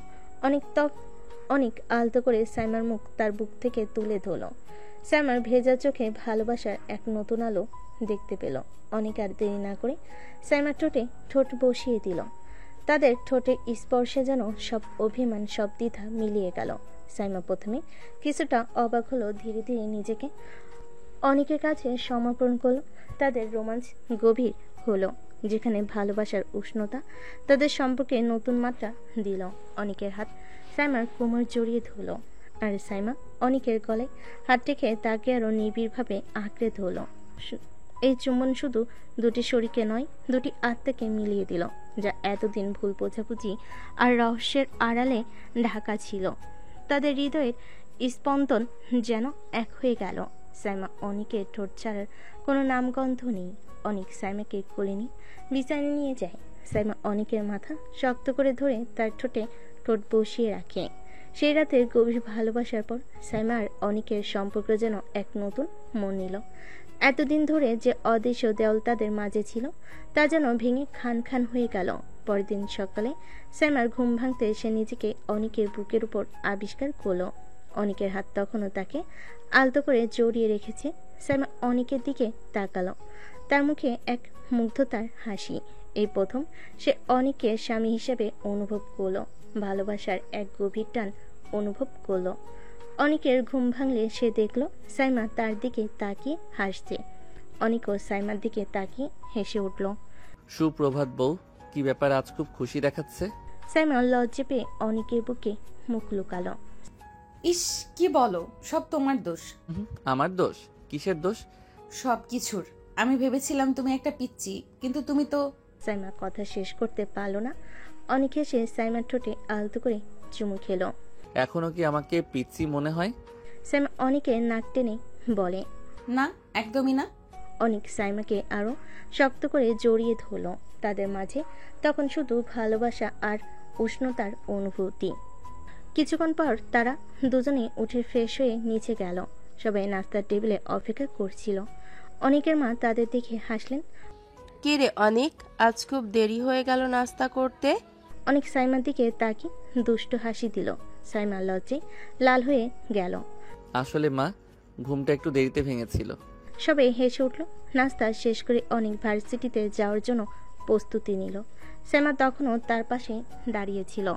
অনেক আলতো করে সাইমার মুখ তার বুক থেকে তুলে ধরল। সাইমার ভেজা চোখে ভালোবাসার এক নতুন আলো দেখতে পেল। অনেক আর দেরি না করে সাইমার ঠোঁট বসিয়ে দিল। তাদের ঠোঁটের স্পর্শে যেন সব অভিমান, সব দ্বিধা মিলিয়ে গেল। সাইমা প্রথমে কিছুটা অবাক হলো, ধীরে ধীরে নিজেকে অনেকের কাছে সমর্পণ করলো। তাদের রোমাঞ্চ গভীর হলো, যেখানে ভালোবাসার উষ্ণতা তাদের সম্পর্কে নতুন মাত্রা দিল। অনেকের হাত সাইমার কোমর জড়িয়ে ধরল, আর সাইমা অনেকের গলায় হাত রেখে তাকে আরো নিবিড়ভাবে আঁকড়ে ধরল। এই চুম্বন শুধু দুটি শরীরকে নয়, দুটি আত্মাকে মিলিয়ে দিল, যা এতদিন ভুল বোঝাবুঝি আর রহস্যের আড়ালে ঢাকা ছিল। তাদের হৃদয়ের স্পন্দন যেন এক হয়ে গেল। সাইমা অনেকের ঠোঁট ছাড়ার কোনো নামগন্ধ নেই। অনেক সাইমাকে কোলে নিয়ে বিছানায় নিয়ে যায়। সাইমা অনেকের মাথা শক্ত করে ধরে তার ঠোঁট বসিয়ে রাখে। সেই রাতের গভীর ভালোবাসার পর সাইমা আর অনেকের সম্পর্ক যেন এক নতুন মন নিল। এতদিন ধরে যে অদৃশ্য দেওয়াল তাদের মাঝে ছিল, তা যেন ভেঙে খান খান হয়ে গেল। পরের দিন সকালে সাইমার ঘুম ভাঙতে সে নিজেকে অনেকের বুকের উপর আবিষ্কার করলো। অনেকের হাত তখনও তাকে আলতো করে জড়িয়ে রেখেছে। সাইমা অনেকের দিকে তাকালো, তার মুখে এক মুগ্ধতার হাসি। এই প্রথম সে অনেকের স্বামী হিসেবে অনুভব করলো, ভালোবাসার এক গভীর টান অনুভব করলো। অনেকের ঘুম ভাঙলে সে দেখলো সাইমা তার দিকে তাকিয়ে হাসছে। অনেকও সাইমার দিকে তাকিয়ে হেসে উঠল। সুপ্রভাত বউ, কি ব্যাপার আজ খুব খুশি দেখাচ্ছে? সাইমা লজ্জা পেয়ে অনেকের বুকে মুখ লুকালো। ইস, কি বলো, সব তোমার দোষ। আমার দোষ? কিসের দোষ? সব কিছুর। আমি ভেবেছিলাম তুমি একটা পিচ্চি, কিন্তু তুমি তো। সাইমা কথা শেষ করতে পারলো না। অনেক হেসে সাইমার ঠোঁটে আলতো করে চুমু খেলো। এখনো কি আমাকে পিচ্চি মনে হয়? সাইমা অনেকের নাক টেনে বলে, না, একদমই না। অনেক সাইমাকে আরো শক্ত করে জড়িয়ে ধরলো। তাদের মাঝে তখন শুধু ভালোবাসা আর উষ্ণতার অনুভূতি। কিছুক্ষণ পর তারা দুজনে উঠে ফ্রেশ হয়ে নিচে গেল। সবাই নাস্তার টেবিলে অপেক্ষা করছিল। অনেকের মা তাদের দেখে হাসলেন। কি রে অনেক, আজ খুব দেরি হয়ে গেল নাস্তা করতে? অনেক সাইমার দিকে তাকিয়ে দুষ্ট হাসি দিল। সাইমা লজ্জায় লাল হয়ে গেল। আসলে মা, ঘুমটা একটু দেরিতে ভেঙেছিল। সবাই হেসে উঠল। নাস্তা শেষ করে অনেক ভার্সিটিতে যাওয়ার জন্য প্রস্তুতি নিল। সাইমা তখনও তার পাশে দাঁড়িয়েছিল।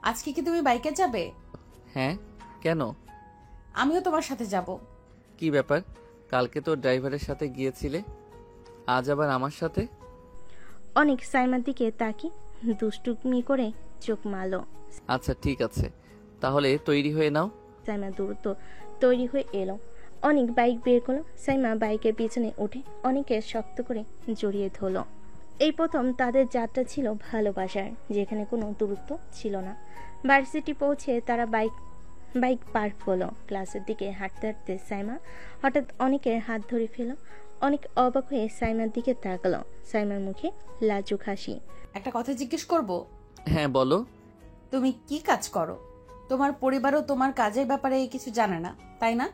আজকে কি তুমি বাইকে যাবে? হ্যাঁ, কেন? আমিও তোমার সাথে যাব। কি ব্যাপার, কালকে তো ড্রাইভারের সাথে গিয়েছিলে, আজ আবার আমার সাথে? অনেক সাইমার দিকে তাকিয়ে দুষ্টুমি করে চোখ মারল। আচ্ছা ঠিক আছে, তাহলে তৈরি হয়ে নাও। সাইমা দ্রুত তৈরি হয়ে এলো। অনেক বাইক বের করলো। সাইমা বাইকের পিছনে উঠে অনেকের শক্ত করে জড়িয়ে ধরল। এই প্রথম তাদের যাত্রা ছিল ভালোবাসার, যেখানে কোনো দূরত্ব ছিল না। ভার্সিটি পৌঁছে তারা বাইক পার্ক করলো। ক্লাসের দিকে হাঁটতে হাঁটতে সাইমা হঠাৎ অনেকের হাত ধরে ফেল। অনেক অবাক হয়ে সাইমার দিকে তাকালো। সাইমার মুখে লাজুক হাসি। একটা কথা জিজ্ঞেস করব? হ্যাঁ বলো। তুমি কি কাজ করো? তোমার পরিবারও তোমার কাজের ব্যাপারে কিছু জানে না, তাই না?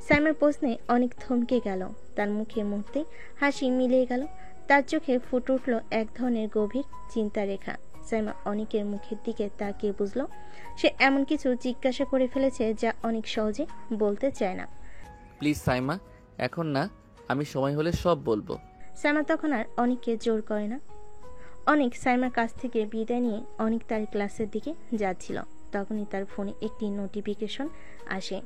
সাইমার প্রশ্নে অনেক থমকে গেল। তার মুখে মুহূর্তে হাসি মিলিয়ে গেল। তার চোখে ফুটে উঠল এক ধরনের গভীর চিন্তা রেখা। সাইমা অনেকের মুখের দিকে তাকিয়ে বুঝলো সে এমন কিছু জিজ্ঞাসা করে ফেলেছে যা অনেক সহজে বলতে চায় না। প্লিজ সাইমা, এখন না, আমি সময় হলে সব বলবো। সাইমা তখন আর অনেককে জোর করে না। অনেক সাইমার কাছ থেকে বিদায় নিয়ে অনেক তার ক্লাসের দিকে যাচ্ছিল। তখনই তার ফোনে একটি নোটিফিকেশন আসে।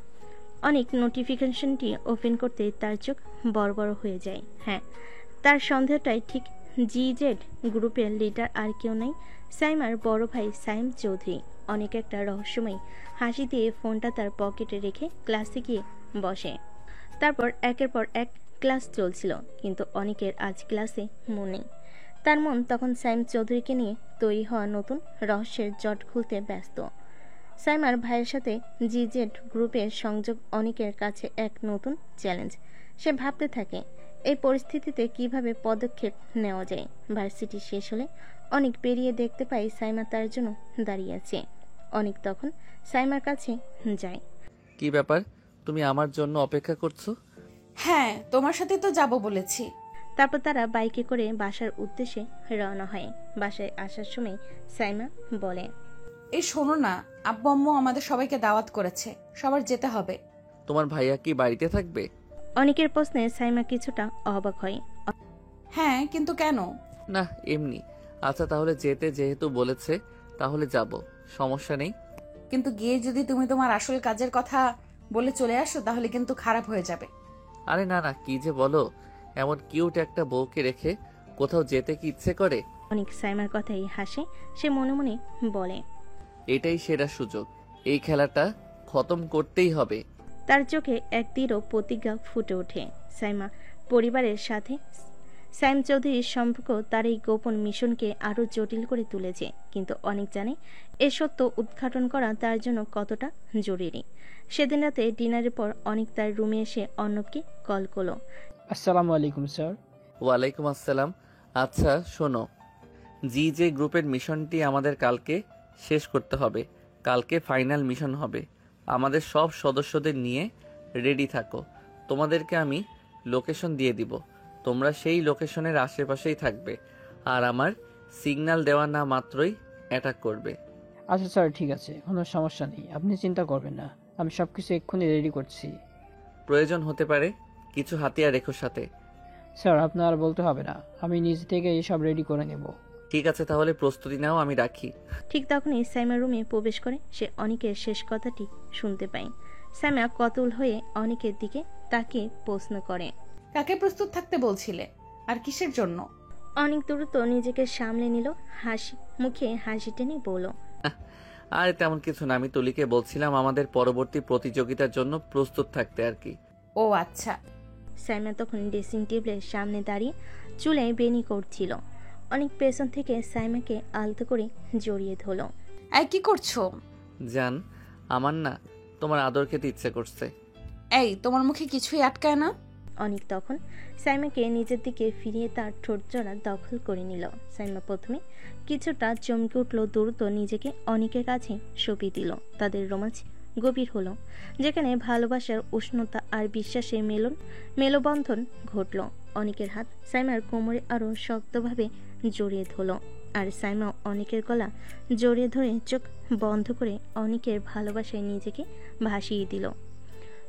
অনেক নোটিফিকেশনটি ওপেন করতে তার চোখ বড় বড় হয়ে যায়। হ্যাঁ, তার সন্দেহটাই ঠিক। জিজেড গ্রুপের লিডার আর কেউ নেই, সাইমার বড় ভাই সাইম চৌধুরী। অনেক একটা রহস্যময় হাসি দিয়ে ফোনটা তার পকেটে রেখে ক্লাসে গিয়ে বসে। তারপর একের পর এক ক্লাস চলছিল, কিন্তু অনেকের আজ ক্লাসে মন নেই। তার মন তখন সাইম চৌধুরীকে নিয়ে তৈরি হওয়া নতুন রহস্যের জট খুলতে ব্যস্ত। সাইমার ভাইয়ের সাথে জিজেড গ্রুপের সংযোগ অনেকের কাছে এক নতুন চ্যালেঞ্জ। সে ভাবতে থাকে এই পরিস্থিতিতে কিভাবে পদক্ষেপ নেওয়া যায়। ভার্সিটি শেষ হলে অনেক পেরিয়ে দেখতে পাই সাইমা তার জন্য দাঁড়িয়ে আছে। অনেক তখন সাইমার কাছে যায়। কি ব্যাপার, তুমি আমার জন্য অপেক্ষা করছো? হ্যাঁ, তোমার সাথে তো যাব বলেছি। তারপর তারা বাইকে করে বাসার উদ্দেশ্যে রওনা হয়। বাসায় আসার সময় সাইমা বলে, এই শোনো না, আব্বু আম্মু আমাদের সবাইকে দাওয়াত করেছে, সবার যেতে হবে। তোমার ভাইয়া কি বাড়িতে থাকবে? অনেকের প্রশ্নে সাইমা কিছুটা অবাক হয়। হ্যাঁ, কিন্তু কেন? না এমনি। আচ্ছা তাহলে যেতে যেহেতু বলেছে তাহলে যাব, সমস্যা নেই। কিন্তু গিয়ে যদি তুমি তোমার আসল কাজের কথা বলে চলে আসো তাহলে কিন্তু খারাপ হয়ে যাবে। আরে না না, কি যে বলো, এমন কিউট একটা বউকে রেখে কোথাও যেতে কি ইচ্ছে করে? অনেক সাইমার কথাই হাসে। সে মনে মনে বলে, এটাই সেরা সুযোগ, এই খেলাটা খতম করতেই হবে। তার চোখে এক দৃঢ় প্রতিজ্ঞা ফুটে ওঠে। সাইমা পরিবারের সাথে সাইম চৌধুরীর সম্পর্ক তার এই গোপন মিশনকে আরো জটিল করে তুলেছে। কিন্তু অনেক জানে এ সত্য উদ্ঘাটন করা তার জন্য কতটা জরুরি। সেদিন রাতে ডিনারের পর অনেক তার রুমে এসে অর্ণবকে কল করলো। আসসালামু আলাইকুম স্যার। ওয়ালাইকুম আসসালাম। আচ্ছা শোনো, যে গ্রুপের মিশনটি আমাদের কালকে শেষ করতে হবে। কালকে ফাইনাল মিশন হবে। আমাদের সব সদস্যদের নিয়ে রেডি থাকো। তোমাদেরকে আমি লোকেশন দিয়ে দিব, তোমরা সেই লোকেশনের আশেপাশেই থাকবে, আর আমার সিগন্যাল দেওয়া না মাত্রই অ্যাটাক করবে। আচ্ছা স্যার, ঠিক আছে, কোনো সমস্যা নেই, আপনি চিন্তা করবেন না, আমি সব কিছু এক্ষুনি রেডি করছি। প্রয়োজন হতে পারে কিছু হাতিয়ার রেখো সাথে। স্যার আপনার আর বলতে হবে না, আমি নিজ থেকে এসব রেডি করে নেব। ঠিক আছে তাহলে প্রস্তুতি নাও, আমি রাখি। ঠিক তখনই সাইমার রুমে প্রবেশ করে সে অনেকের শেষ কথাটি শুনতে পায়। সাইমা কতুল হয়ে অনেকের দিকে তাকিয়ে প্রশ্ন করে, কাকে প্রস্তুত থাকতে বলছিলে আর কিসের জন্য? অনেক দ্রুত নিজেকে সামলে নিল। হাসি মুখে হাসি টেনে বলল, আর তেমন কিছু না, আমি তুলিকে বলছিলাম আমাদের পরবর্তী প্রতিযোগিতার জন্য প্রস্তুত থাকতে আর কি। ও আচ্ছা। সাইমা তখন ড্রেসিং টেবিলের সামনে দাঁড়িয়ে চুলে বেনি করছিল। অনেক পেছন থেকে সাইমাকে আলতো করে জড়িয়ে ধরল। এই কি করছো? জান, আমার না তোমার আদর খেতে ইচ্ছে করছে। এই তোমার মুখে কিছুই আটকায় না? অনেক তখন সাইমাকে নিজের দিকে ফিরিয়ে তার ঠোঁট জোড়া দখল করে নিল। সাইমা প্রথমে কিছুটা চমকে উঠল, দ্রুত নিজেকে অনেকের কাছে সঁপিয়ে দিল। তাদের রোমাঞ্চ গভীর হলো, যেখানে ভালোবাসার উষ্ণতা আর বিশ্বাসের মেলবন্ধন ঘটল। অনেকের হাত সাইমার কোমরে আরো শক্তভাবে জড়িয়ে ধরল, আর সাইমা অনেকের গলা জড়িয়ে ধরে চোখ বন্ধ করে অনেকের ভালোবাসায় নিজেকে ভাসিয়ে দিল।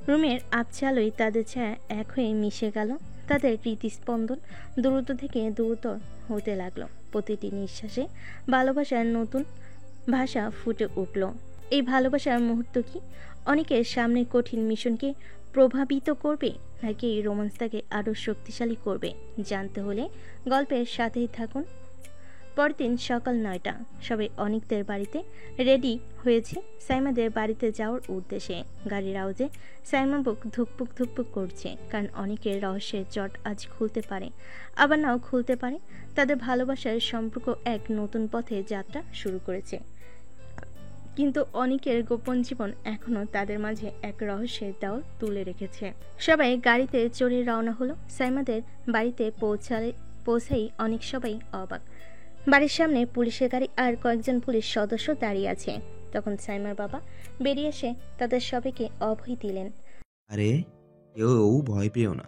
রুমের আবছা আলোয় তাদের ছায়া এক হয়ে মিশে গেল। তাদের হৃদস্পন্দন দ্রুত থেকে দ্রুতর হতে লাগলো। প্রতিটি নিঃশ্বাসে ভালোবাসার নতুন ভাষা ফুটে উঠল। এই ভালোবাসার মুহূর্ত কি অনেকের সামনে কঠিন মিশনকে প্রভাবিত করবে নাকি এই রোমান্সটাকে আরও শক্তিশালী করবে জানতে হলে গল্পের সাথেই থাকুন। পরদিন সকাল 9টা, সবাই অনিকদের বাড়িতে রেডি হয়েছে সাইমাদের বাড়িতে যাওয়ার উদ্দেশ্যে। গাড়ির আওয়াজে সাইমা বুক ধুকপুক ধুকপুক করছে, কারণ অনেকের রহস্যের জট আজ খুলতে পারে, আবার নাও খুলতে পারে। তাদের ভালোবাসার সম্পর্ক এক নতুন পথে যাত্রা শুরু করেছে, কিন্তু অনেকের গোপন জীবন এখনো তাদের মাঝে এক রহস্যের দেওয়াল তুলে রেখেছে। সবাই গাড়িতে চড়ে রওনা হলো। সাইমাদের বাড়িতে পৌঁছাই অনেক সবাই অবাক। বাড়ির সামনে পুলিশের গাড়ি আর কয়েকজন পুলিশ সদস্য দাঁড়িয়ে আছে। তখন সাইমার বাবা বেরিয়ে এসে তাদের সবাইকে অভয় দিলেন। আরে কেউ ভয় পেও না,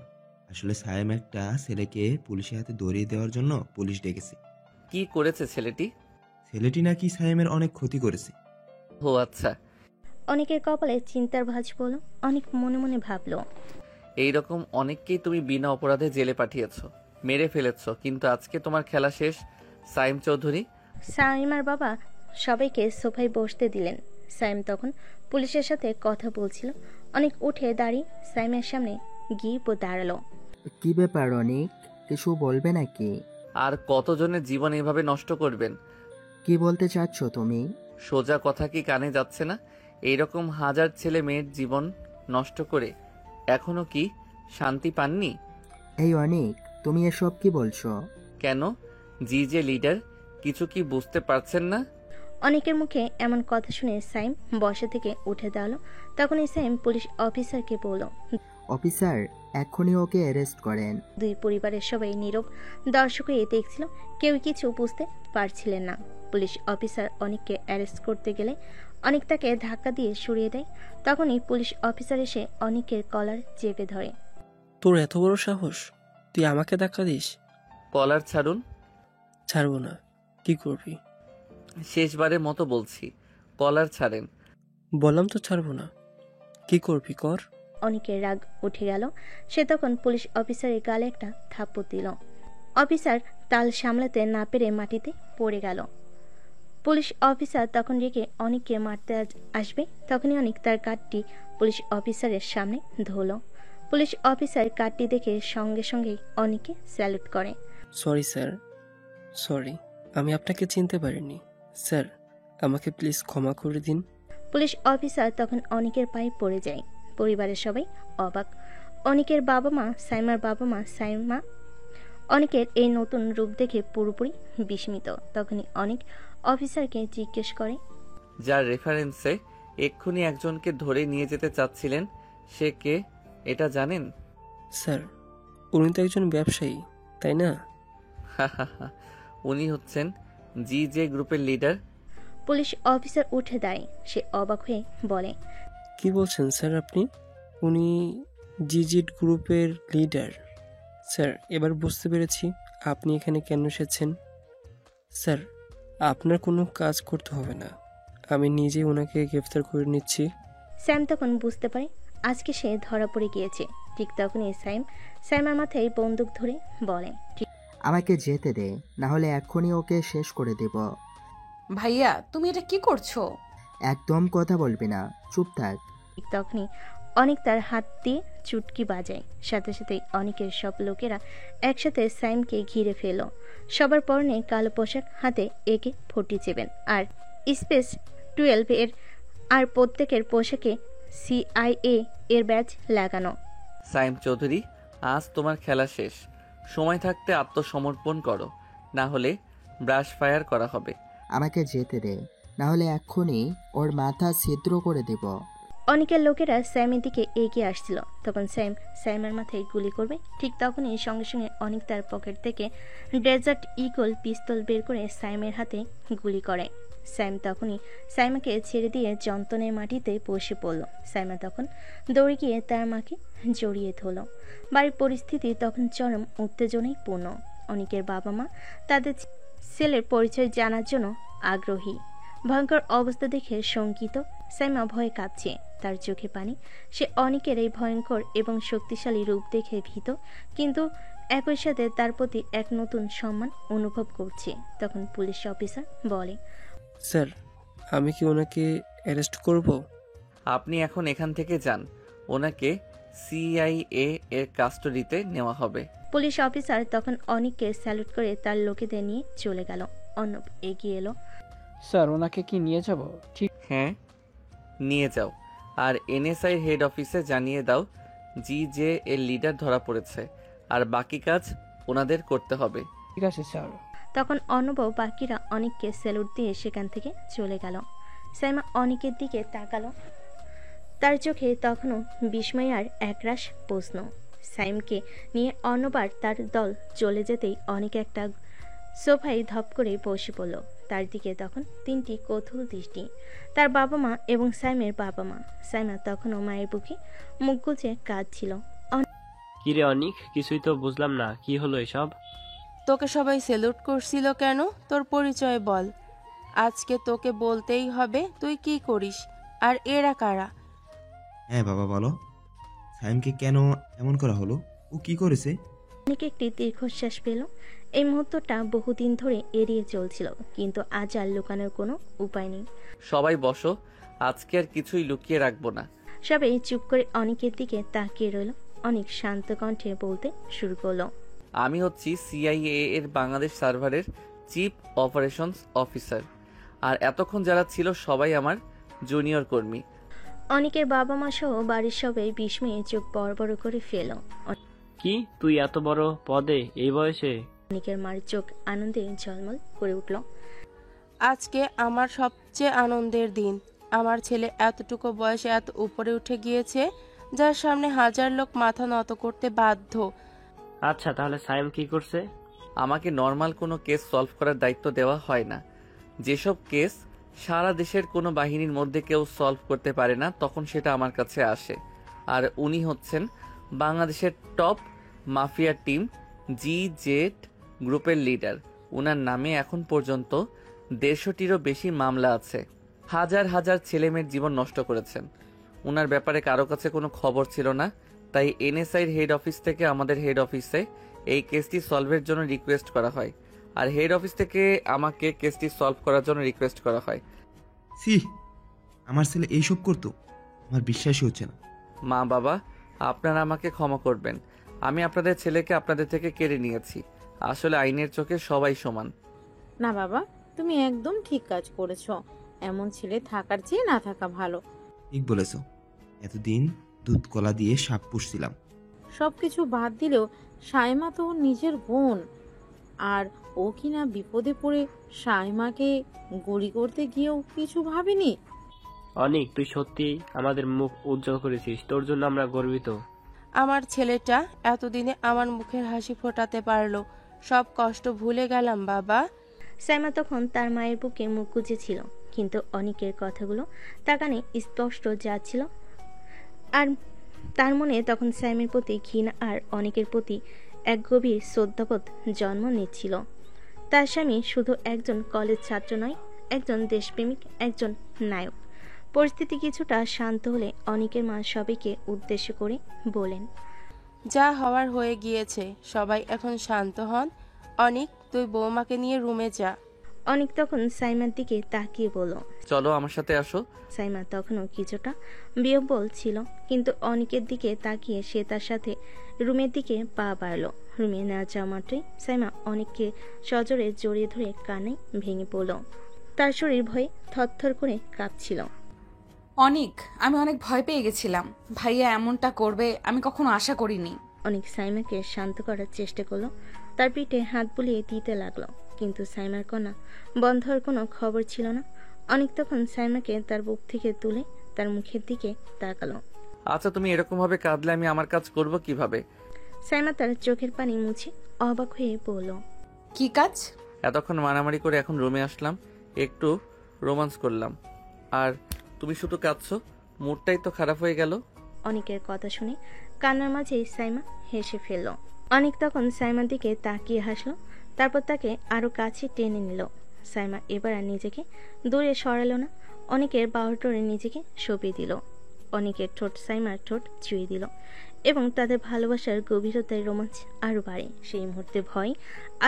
আসলে সায়েম একটা ছেলেকে পুলিশের হাতে ধরিয়ে দেওয়ার জন্য পুলিশ ডেকেছে। কি করেছে ছেলেটি? ছেলেটি নাকি সায়েমের অনেক ক্ষতি করেছে। ও আচ্ছা। অনেকের কপালে চিন্তার ভাঁজ পড়ল। অনেক মনে মনে ভাবলো, এইরকম অনেককেই তুমি বিনা অপরাধে জেলে পাঠিয়েছো, মেরে ফেলেছো, কিন্তু আজকে তোমার খেলা শেষ সাইম চৌধুরী। সাইমার বাবা সবাইকে সোফায় বসতে দিলেন। সাইম তখন পুলিশের সাথে কথা বলছিল। অনেক উঠে দাঁড়িয়ে সাইমের সামনে গিয়ে দাঁড়ালো। কি ব্যাপার অনেক, কিছু বলবে নাকি? আর কতজনের জীবন এভাবে নষ্ট করবেন? কি বলতে চাচ্ছ তুমি? সোজা কথা কি কানে যাচ্ছে না? এইরকম হাজার ছেলে মেয়ের জীবন নষ্ট করে এখনো কি শান্তি পাননি? এই অনেক, তুমি এসব কি বলছো? কেন, জি যে লিডার, কিছু কি বুঝতে পারছেন না? অনেকের মুখে এমন কথা শুনে সাইম বসা থেকে উঠে দাঁড়ালো। তখনই সাইম পুলিশ অফিসারকে বলল, অফিসার, এখনই ওকে অ্যারেস্ট করেন। দুই পরিবারের সবাই নীরব দর্শক হয়ে দেখছিল, কেউ কিছু বুঝতে পারছিলেন না। পুলিশ অফিসার অনেককে অ্যারেস্ট করতে গেলে অনেক তাকে ধাক্কা দিয়ে সরিয়ে দেয়। তখনই পুলিশ অফিসার এসে অনেকের কলার চেপে ধরে। তোর এত বড় সাহস, তুই আমাকে ধাক্কা দিস? কলার ছাড়ুন। ছাড়বো না। কি করবি? শেষবারের মতো বলছি, কলার ছাড়েন। বললাম তো ছাড়বো না, কি করবি কর। অনেকের রাগ উঠে গেল। সে তখন পুলিশ অফিসারের গালে একটা থাপ্পড় দিল। অফিসার তাল সামলাতে না পেরে মাটিতে পড়ে গেল। পুলিশ অফিসার তখন রেগে অনেককে মারতে আসবে, তখনই অনেক তার কার্ডটি পুলিশ অফিসারের সামনে ধরল। পুলিশ অফিসার কার্ডটি দেখে সঙ্গে সঙ্গেই অনেকে স্যালুট করে। সরি স্যার, সরি, আমি আপনাকে চিনতে পারিনি স্যার, আমাকে প্লিজ ক্ষমা করে দিন। পুলিশ অফিসার তখন অনেকের পায়ে পড়ে যায়। পরিবারের সবাই অবাক। অনেকের বাবা মা, সাইমার বাবা মা, সাইমা অনেকের এই নতুন রূপ দেখে পুরোপুরি বিস্মিত। তখনই অনেক অফিসারকে জিজ্ঞেস করে, যার রেফারেন্সে এক্ষুনি একজনকে ধরে নিয়ে যেতে চাচ্ছিলেন, সে কে এটা জানেন? স্যার, উনি তো একজন ব্যবসায়ী, তাই না? উনি হচ্ছেন জি জে গ্রুপের লিডার। পুলিশ অফিসার উঠে দাঁড়ায়। সে অবাক হয়ে বলে, কি বলছেন স্যার আপনি? উনি জিজিট গ্রুপের লিডার? স্যার, এবার বুঝতে পেরেছি আপনি এখানে কেন এসেছেন। স্যার, আপনার কোনো কাজ করতে হবে না, আমি নিজে ওনাকে গ্রেফতার করে নিচ্ছি। স্যাম তখন বুঝতে পারে আজকে সে ধরা পড়ে গিয়েছে। ঠিক তখনই সাইমার মাথায় বন্দুক ধরে বলে, আমাকে যেতে দে, না হলে এক্ষুনি ওকে শেষ করে দেব। ভাইয়া, তুমি এটা কি করছো? একদম কথা বলবি না, চুপ থাক। ঠিক তখনই অনেক তার হাত দিয়ে চুটকি বাজায়। সাথে সাথে অনেকের সব লোকেরা একসাথে সাইমকে ঘিরে ফেল। সবার পরনে কালো পোশাক, হাতে একে 47 আর স্পেস 12 এর, আর প্রত্যেকের পোশাকে CIA এর ব্যাজ লাগানো। সাইম চৌধুরী, আজ তোমার খেলা শেষ। সময় থাকতে আত্মসমর্পণ করো, না হলে ব্রাশ ফায়ার করা হবে। আমাকে যেতে দে, না হলে এক্ষুনি ওর মাথা ছিদ্র করে দেব। অনেকের লোকেরা স্যামের দিকে এগিয়ে আসছিল। তখন স্যামের মাথায় গুলি করবে। ঠিক তখনই সঙ্গে সঙ্গে অনেক তার পকেট থেকে ডেজার্ট ইগল পিস্তল বের করে স্যামের হাতে গুলি করে। স্যাম তখনই সাইমাকে ছেড়ে দিয়ে যন্ত্রণের মাটিতে বসে পড়ল। সাইমা তখন দৌড়ে গিয়ে তার মাকে জড়িয়ে ধরল। বাড়ির পরিস্থিতি তখন চরম উত্তেজনায় পূর্ণ। অনেকের বাবা মা তাদের ছেলের পরিচয় জানার জন্য আগ্রহী। ভয়ঙ্কর অবস্থা দেখে শঙ্কিত সাইমা ভয়ে কাঁপছে, তার চোখে পানি। সে অনেকের এই ভয়ঙ্কর এবং শক্তিশালী রূপ দেখে ভীত, কিন্তু একই সাথে তার প্রতি এক নতুন সম্মান অনুভব করছে। তখন পুলিশ অফিসার বলে, স্যার, আমি কি ওনাকে অ্যারেস্ট করব? আপনি এখন এখান থেকে যান, ওনাকে CIA এর কাস্টডিতে নেওয়া হবে। পুলিশ অফিসার তখন অনিককে স্যালুট করে তার লোকেদের নিয়ে চলে গেল। অর্ণব এগিয়ে এলো। স্যার ওনাকে কি নিয়ে যাব? ঠিক হ্যাঁ, নিয়ে যাও। আর NSI হেড অফিসে জানিয়ে দাও যে এর লিডার ধরা পড়েছে, আর বাকি কাজ ওনাদের করতে হবে। ঠিক আছে স্যার। তখন অর্ণব ও বাকিরা অনিককে স্যালুট দিয়ে সেখান থেকে চলে গেল। সাইমা অনিকের দিকে তাকালো। তার চোখে তখনও বিস্ময় আর একরাশ প্রশ্ন। সাইমকে নিয়ে অর্ণব আর তার দল চলে যেতেই অনেক একটা সোফায় ধপ করে বসে পড়ল। তার দিকে তখন তিনটি কৌতূহল দৃষ্টি, তার বাবা মা এবং সাইমের বাবা মা। সাইমা তখনও মায়ের বুকে মুখ গুজে কাঁদছিল। কিরে অনিক, কিছুই তো বুঝলাম না, কি হলো এসব? তোকে সবাই স্যালুট করছিল কেন? তোর পরিচয় বল। আজকে তোকে বলতেই হবে তুই কি করিস, আর এরা কারা? হ্যাঁ বাবা বলো, সাইমকে কেন এমন করা হলো? ও কি করেছে? অনেক একটি দীর্ঘশ্বাস পেল। এই মুহূর্তটা বহুদিন ধরে এড়িয়ে চলছিল, কিন্তু আজ আর লুকানোর কোনো উপায় নেই। সবাই বসো, আজকে আর কিছুই লুকিয়ে রাখবো না। সবাই চুপ করে অনেকের দিকে তাকিয়ে রইল। অনেক শান্ত কণ্ঠে বলতে শুরু করলো। আমি হচ্ছি CIA এর বাংলাদেশ সার্ভারের চিফ অপারেশনস অফিসার, আর এতক্ষণ যারা ছিল সবাই আমার জুনিয়র কর্মী। অনেকের বাবা মা সহ বাড়ির সবাই বিস্ময়ে চোখ বড় বড় করে ফেল। কি, তুই এত বড় পদে এই বয়সে? অনেকের মার চোখ আনন্দে ঝলমল করে উঠল। আজকে আমার সবচেয়ে আনন্দের দিন। আমার ছেলে এতটুকু বয়সে এত উপরে উঠে গিয়েছে, যার সামনে হাজার লোক মাথা নত করতে বাধ্য। আচ্ছা, তাহলে সাইম কি করছে? আমাকে নর্মাল কোনো কেস সলভ করার দায়িত্ব দেওয়া হয় না। যেসব কেস সারা দেশের কোনো বাহিনীর মধ্যে কেউ সলভ করতে পারে না, তখন সেটা আমার কাছে আসে। আর উনি হচ্ছেন বাংলাদেশের টপ মাফিয়া টিম GZ গ্রুপের লিডার। উনার নামে এখন পর্যন্ত 150টিরও বেশি মামলা আছে। হাজার হাজার ছেলেমেয়ের জীবন নষ্ট করেছেন। উনার ব্যাপারে কারো কাছে কোনো খবর ছিল না, তাই NSI হেড অফিস থেকে আমাদের হেড অফিসে এই কেসটি সলভের জন্য রিকোয়েস্ট করা হয়, আর হেড অফিস থেকে আমাকে কেসটি সলভ করার জন্য রিকোয়েস্ট করা হয়। সি, আমার ছেলে এইসব করতো? আমার বিশ্বাসই হচ্ছে না। মা বাবা, আপনারা আমাকে ক্ষমা করবেন। আমি আপনাদের ছেলেকে আপনাদের থেকে কেড়ে নিয়েছি। আসলে আইনের চোখে সবাই সমান। না বাবা, তুমি একদম ঠিক কাজ করেছো। এমন ছেলে থাকার চেয়ে না থাকা ভালো। ঠিক বলেছো। এতদিন দুধ কলা দিয়ে সাপ পুষছিলাম। সবকিছু বাদ দিলেও সাইমা তো ওর নিজের বোন, আর ও কিনা বিপদে পড়ে সাইমাকে গুলি করতে গিয়েও কিছু ভাবেনি। অনিক, তুই সত্যি আমাদের মুখ উজ্জ্বল করেছিস, তোর জন্য আমরা গর্বিত। আমার ছেলেটা এতদিনে আমার মুখের হাসি ফোটাতে পারলো। সব কষ্ট ভুলে গেলাম বাবা। সাইমা তখন তার মায়ের বুকে মুখ গুজেছিল, কিন্তু অনেকের কথাগুলো তার কানে স্পষ্ট যাচ্ছিল। আর তার মনে তখন সাইমের প্রতি ঘৃণা আর অনেকের প্রতি এক গভীর শ্রদ্ধাবোধ জন্ম নিচ্ছিল। তার স্বামী শুধু একজন কলেজ ছাত্র নয়, একজন দেশপ্রেমিক, একজন নায়ক। পরিস্থিতি কিছুটা শান্ত হলে অনেকের মা সবাইকে উদ্দেশ্য করে বলেন, যা হওয়ার হয়ে গিয়েছে, সবাই এখন শান্ত হন। অনিক, তুই বৌমাকে নিয়ে রুমে যা। অনেক তখন সাইমার দিকে তাকিয়ে বলল, চলো আমার সাথে আসো। সাইমা তখনও কিছুটা বিহ্বল ছিল, কিন্তু অনেকের দিকে তাকিয়ে সে তার সাথে রুমের দিকে পা বাড়ল। রুমে না যাওয়া মাত্রই সাইমা অনেককে সজোরে জড়িয়ে ধরে কানে ভেঙে পড়ল। তার শরীর ভয়ে থরথর করে কাঁপছিল। অনেক, আমি অনেক ভয় পেয়ে গেছিলাম। ভাইয়া এমনটা করবে আমি কখনো আশা করিনি। অনেক সাইমাকে শান্ত করার চেষ্টা করলো, তার পিঠে হাত বুলিয়ে দিতে লাগলো, কিন্তু সাইমার কন্যা বন্ধ হওয়ার কোনো খবর ছিল না। অনেক তখন সাইমাকে তার বুক থেকে তুলে তার মুখের দিকে তাকালো। আচ্ছা, তুমি এরকম ভাবে কাঁদলে আমি আমার কাজ করব কিভাবে? সাইমা তার চোখের পানি মুছে অবাক হয়ে বলল, কি কাজ? এতক্ষণ মারামারি করে এখন রুমে আসলাম, একটু রোমান্স করলাম, আর তুমি শুধু কাঁদছো। মুডটাই তো খারাপ হয়ে গেল। অনেকের কথা শুনে কান্নার মাঝেই সাইমা হেসে ফেলল। অনেক তখন সাইমার দিকে তাকিয়ে হাসলো, তারপর তাকে আরো কাছে টেনে নিল। সাইমা এবার আর নিজেকে দূরে সরালো না, অনেকের বাহুডোরে নিজেকে সঁপিয়ে দিল। অনেকের ঠোঁট সাইমার ঠোঁট ছুঁয়ে দিল, এবং তাদের ভালোবাসার গভীরতায় রোমাঞ্চ আরো বাড়ে। সেই মুহূর্তে ভয়,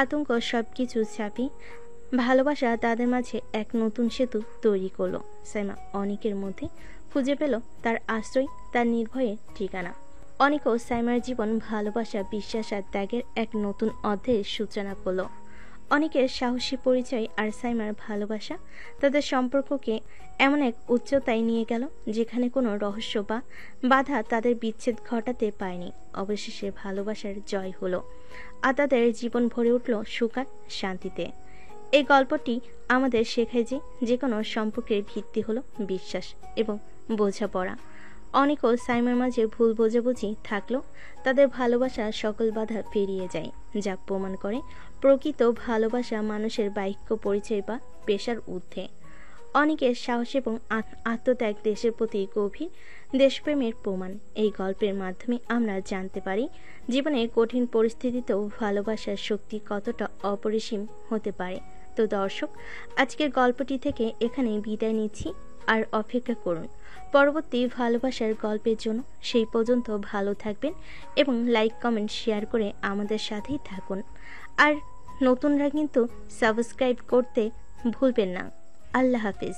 আতঙ্ক সবকিছু ছাপিয়ে ভালোবাসা তাদের মাঝে এক নতুন সেতু তৈরি করলো। সাইমা অনেকের মধ্যে খুঁজে পেল তার আশ্রয়, তার নির্ভয়ের ঠিকানা। অনিক ও সাইমার জীবন ভালোবাসা, বিশ্বাস আর ত্যাগের এক নতুন অধ্যায়ের সূচনা করল। অনেকের সাহসী পরিচয় আর সাইমার ভালোবাসা তাদের সম্পর্ককে এমন এক উচ্চতায় নিয়ে গেল যেখানে কোনো রহস্য বা বাধা তাদের বিচ্ছেদ ঘটাতে পারেনি। অবশেষে ভালোবাসার জয় হলো আর তাদের জীবন ভরে উঠল সুখ আর শান্তিতে। এই গল্পটি আমাদের শেখায় যে কোনো সম্পর্কের ভিত্তি হলো বিশ্বাস এবং বোঝাপড়া। অনেক ও সাইমার মাঝে ভুল বোঝাবুঝি থাকলেও তাদের ভালোবাসা সকল বাধা পেরিয়ে যায়, যা প্রমাণ করে প্রকৃত ভালোবাসা মানুষের বাক্য পরিচয় বা পেশার ঊর্ধ্বে। অনেকের সাহস এবং আত্মত্যাগ দেশের প্রতি গভীর দেশপ্রেমের প্রমাণ। এই গল্পের মাধ্যমে আমরা জানতে পারি জীবনে কঠিন পরিস্থিতিতেও ভালোবাসার শক্তি কতটা অপরিসীম হতে পারে। তো দর্শক, আজকের গল্পটি থেকে এখানেই বিদায় নিচ্ছি, আর অপেক্ষা করুন পরবর্তী ভালোবাসার গল্পের জন্য। সেই পর্যন্ত ভালো থাকবেন এবং লাইক, কমেন্ট, শেয়ার করে আমাদের সাথেই থাকুন। আর নতুনরা কিন্তু সাবস্ক্রাইব করতে ভুলবেন না। আল্লাহ হাফিজ।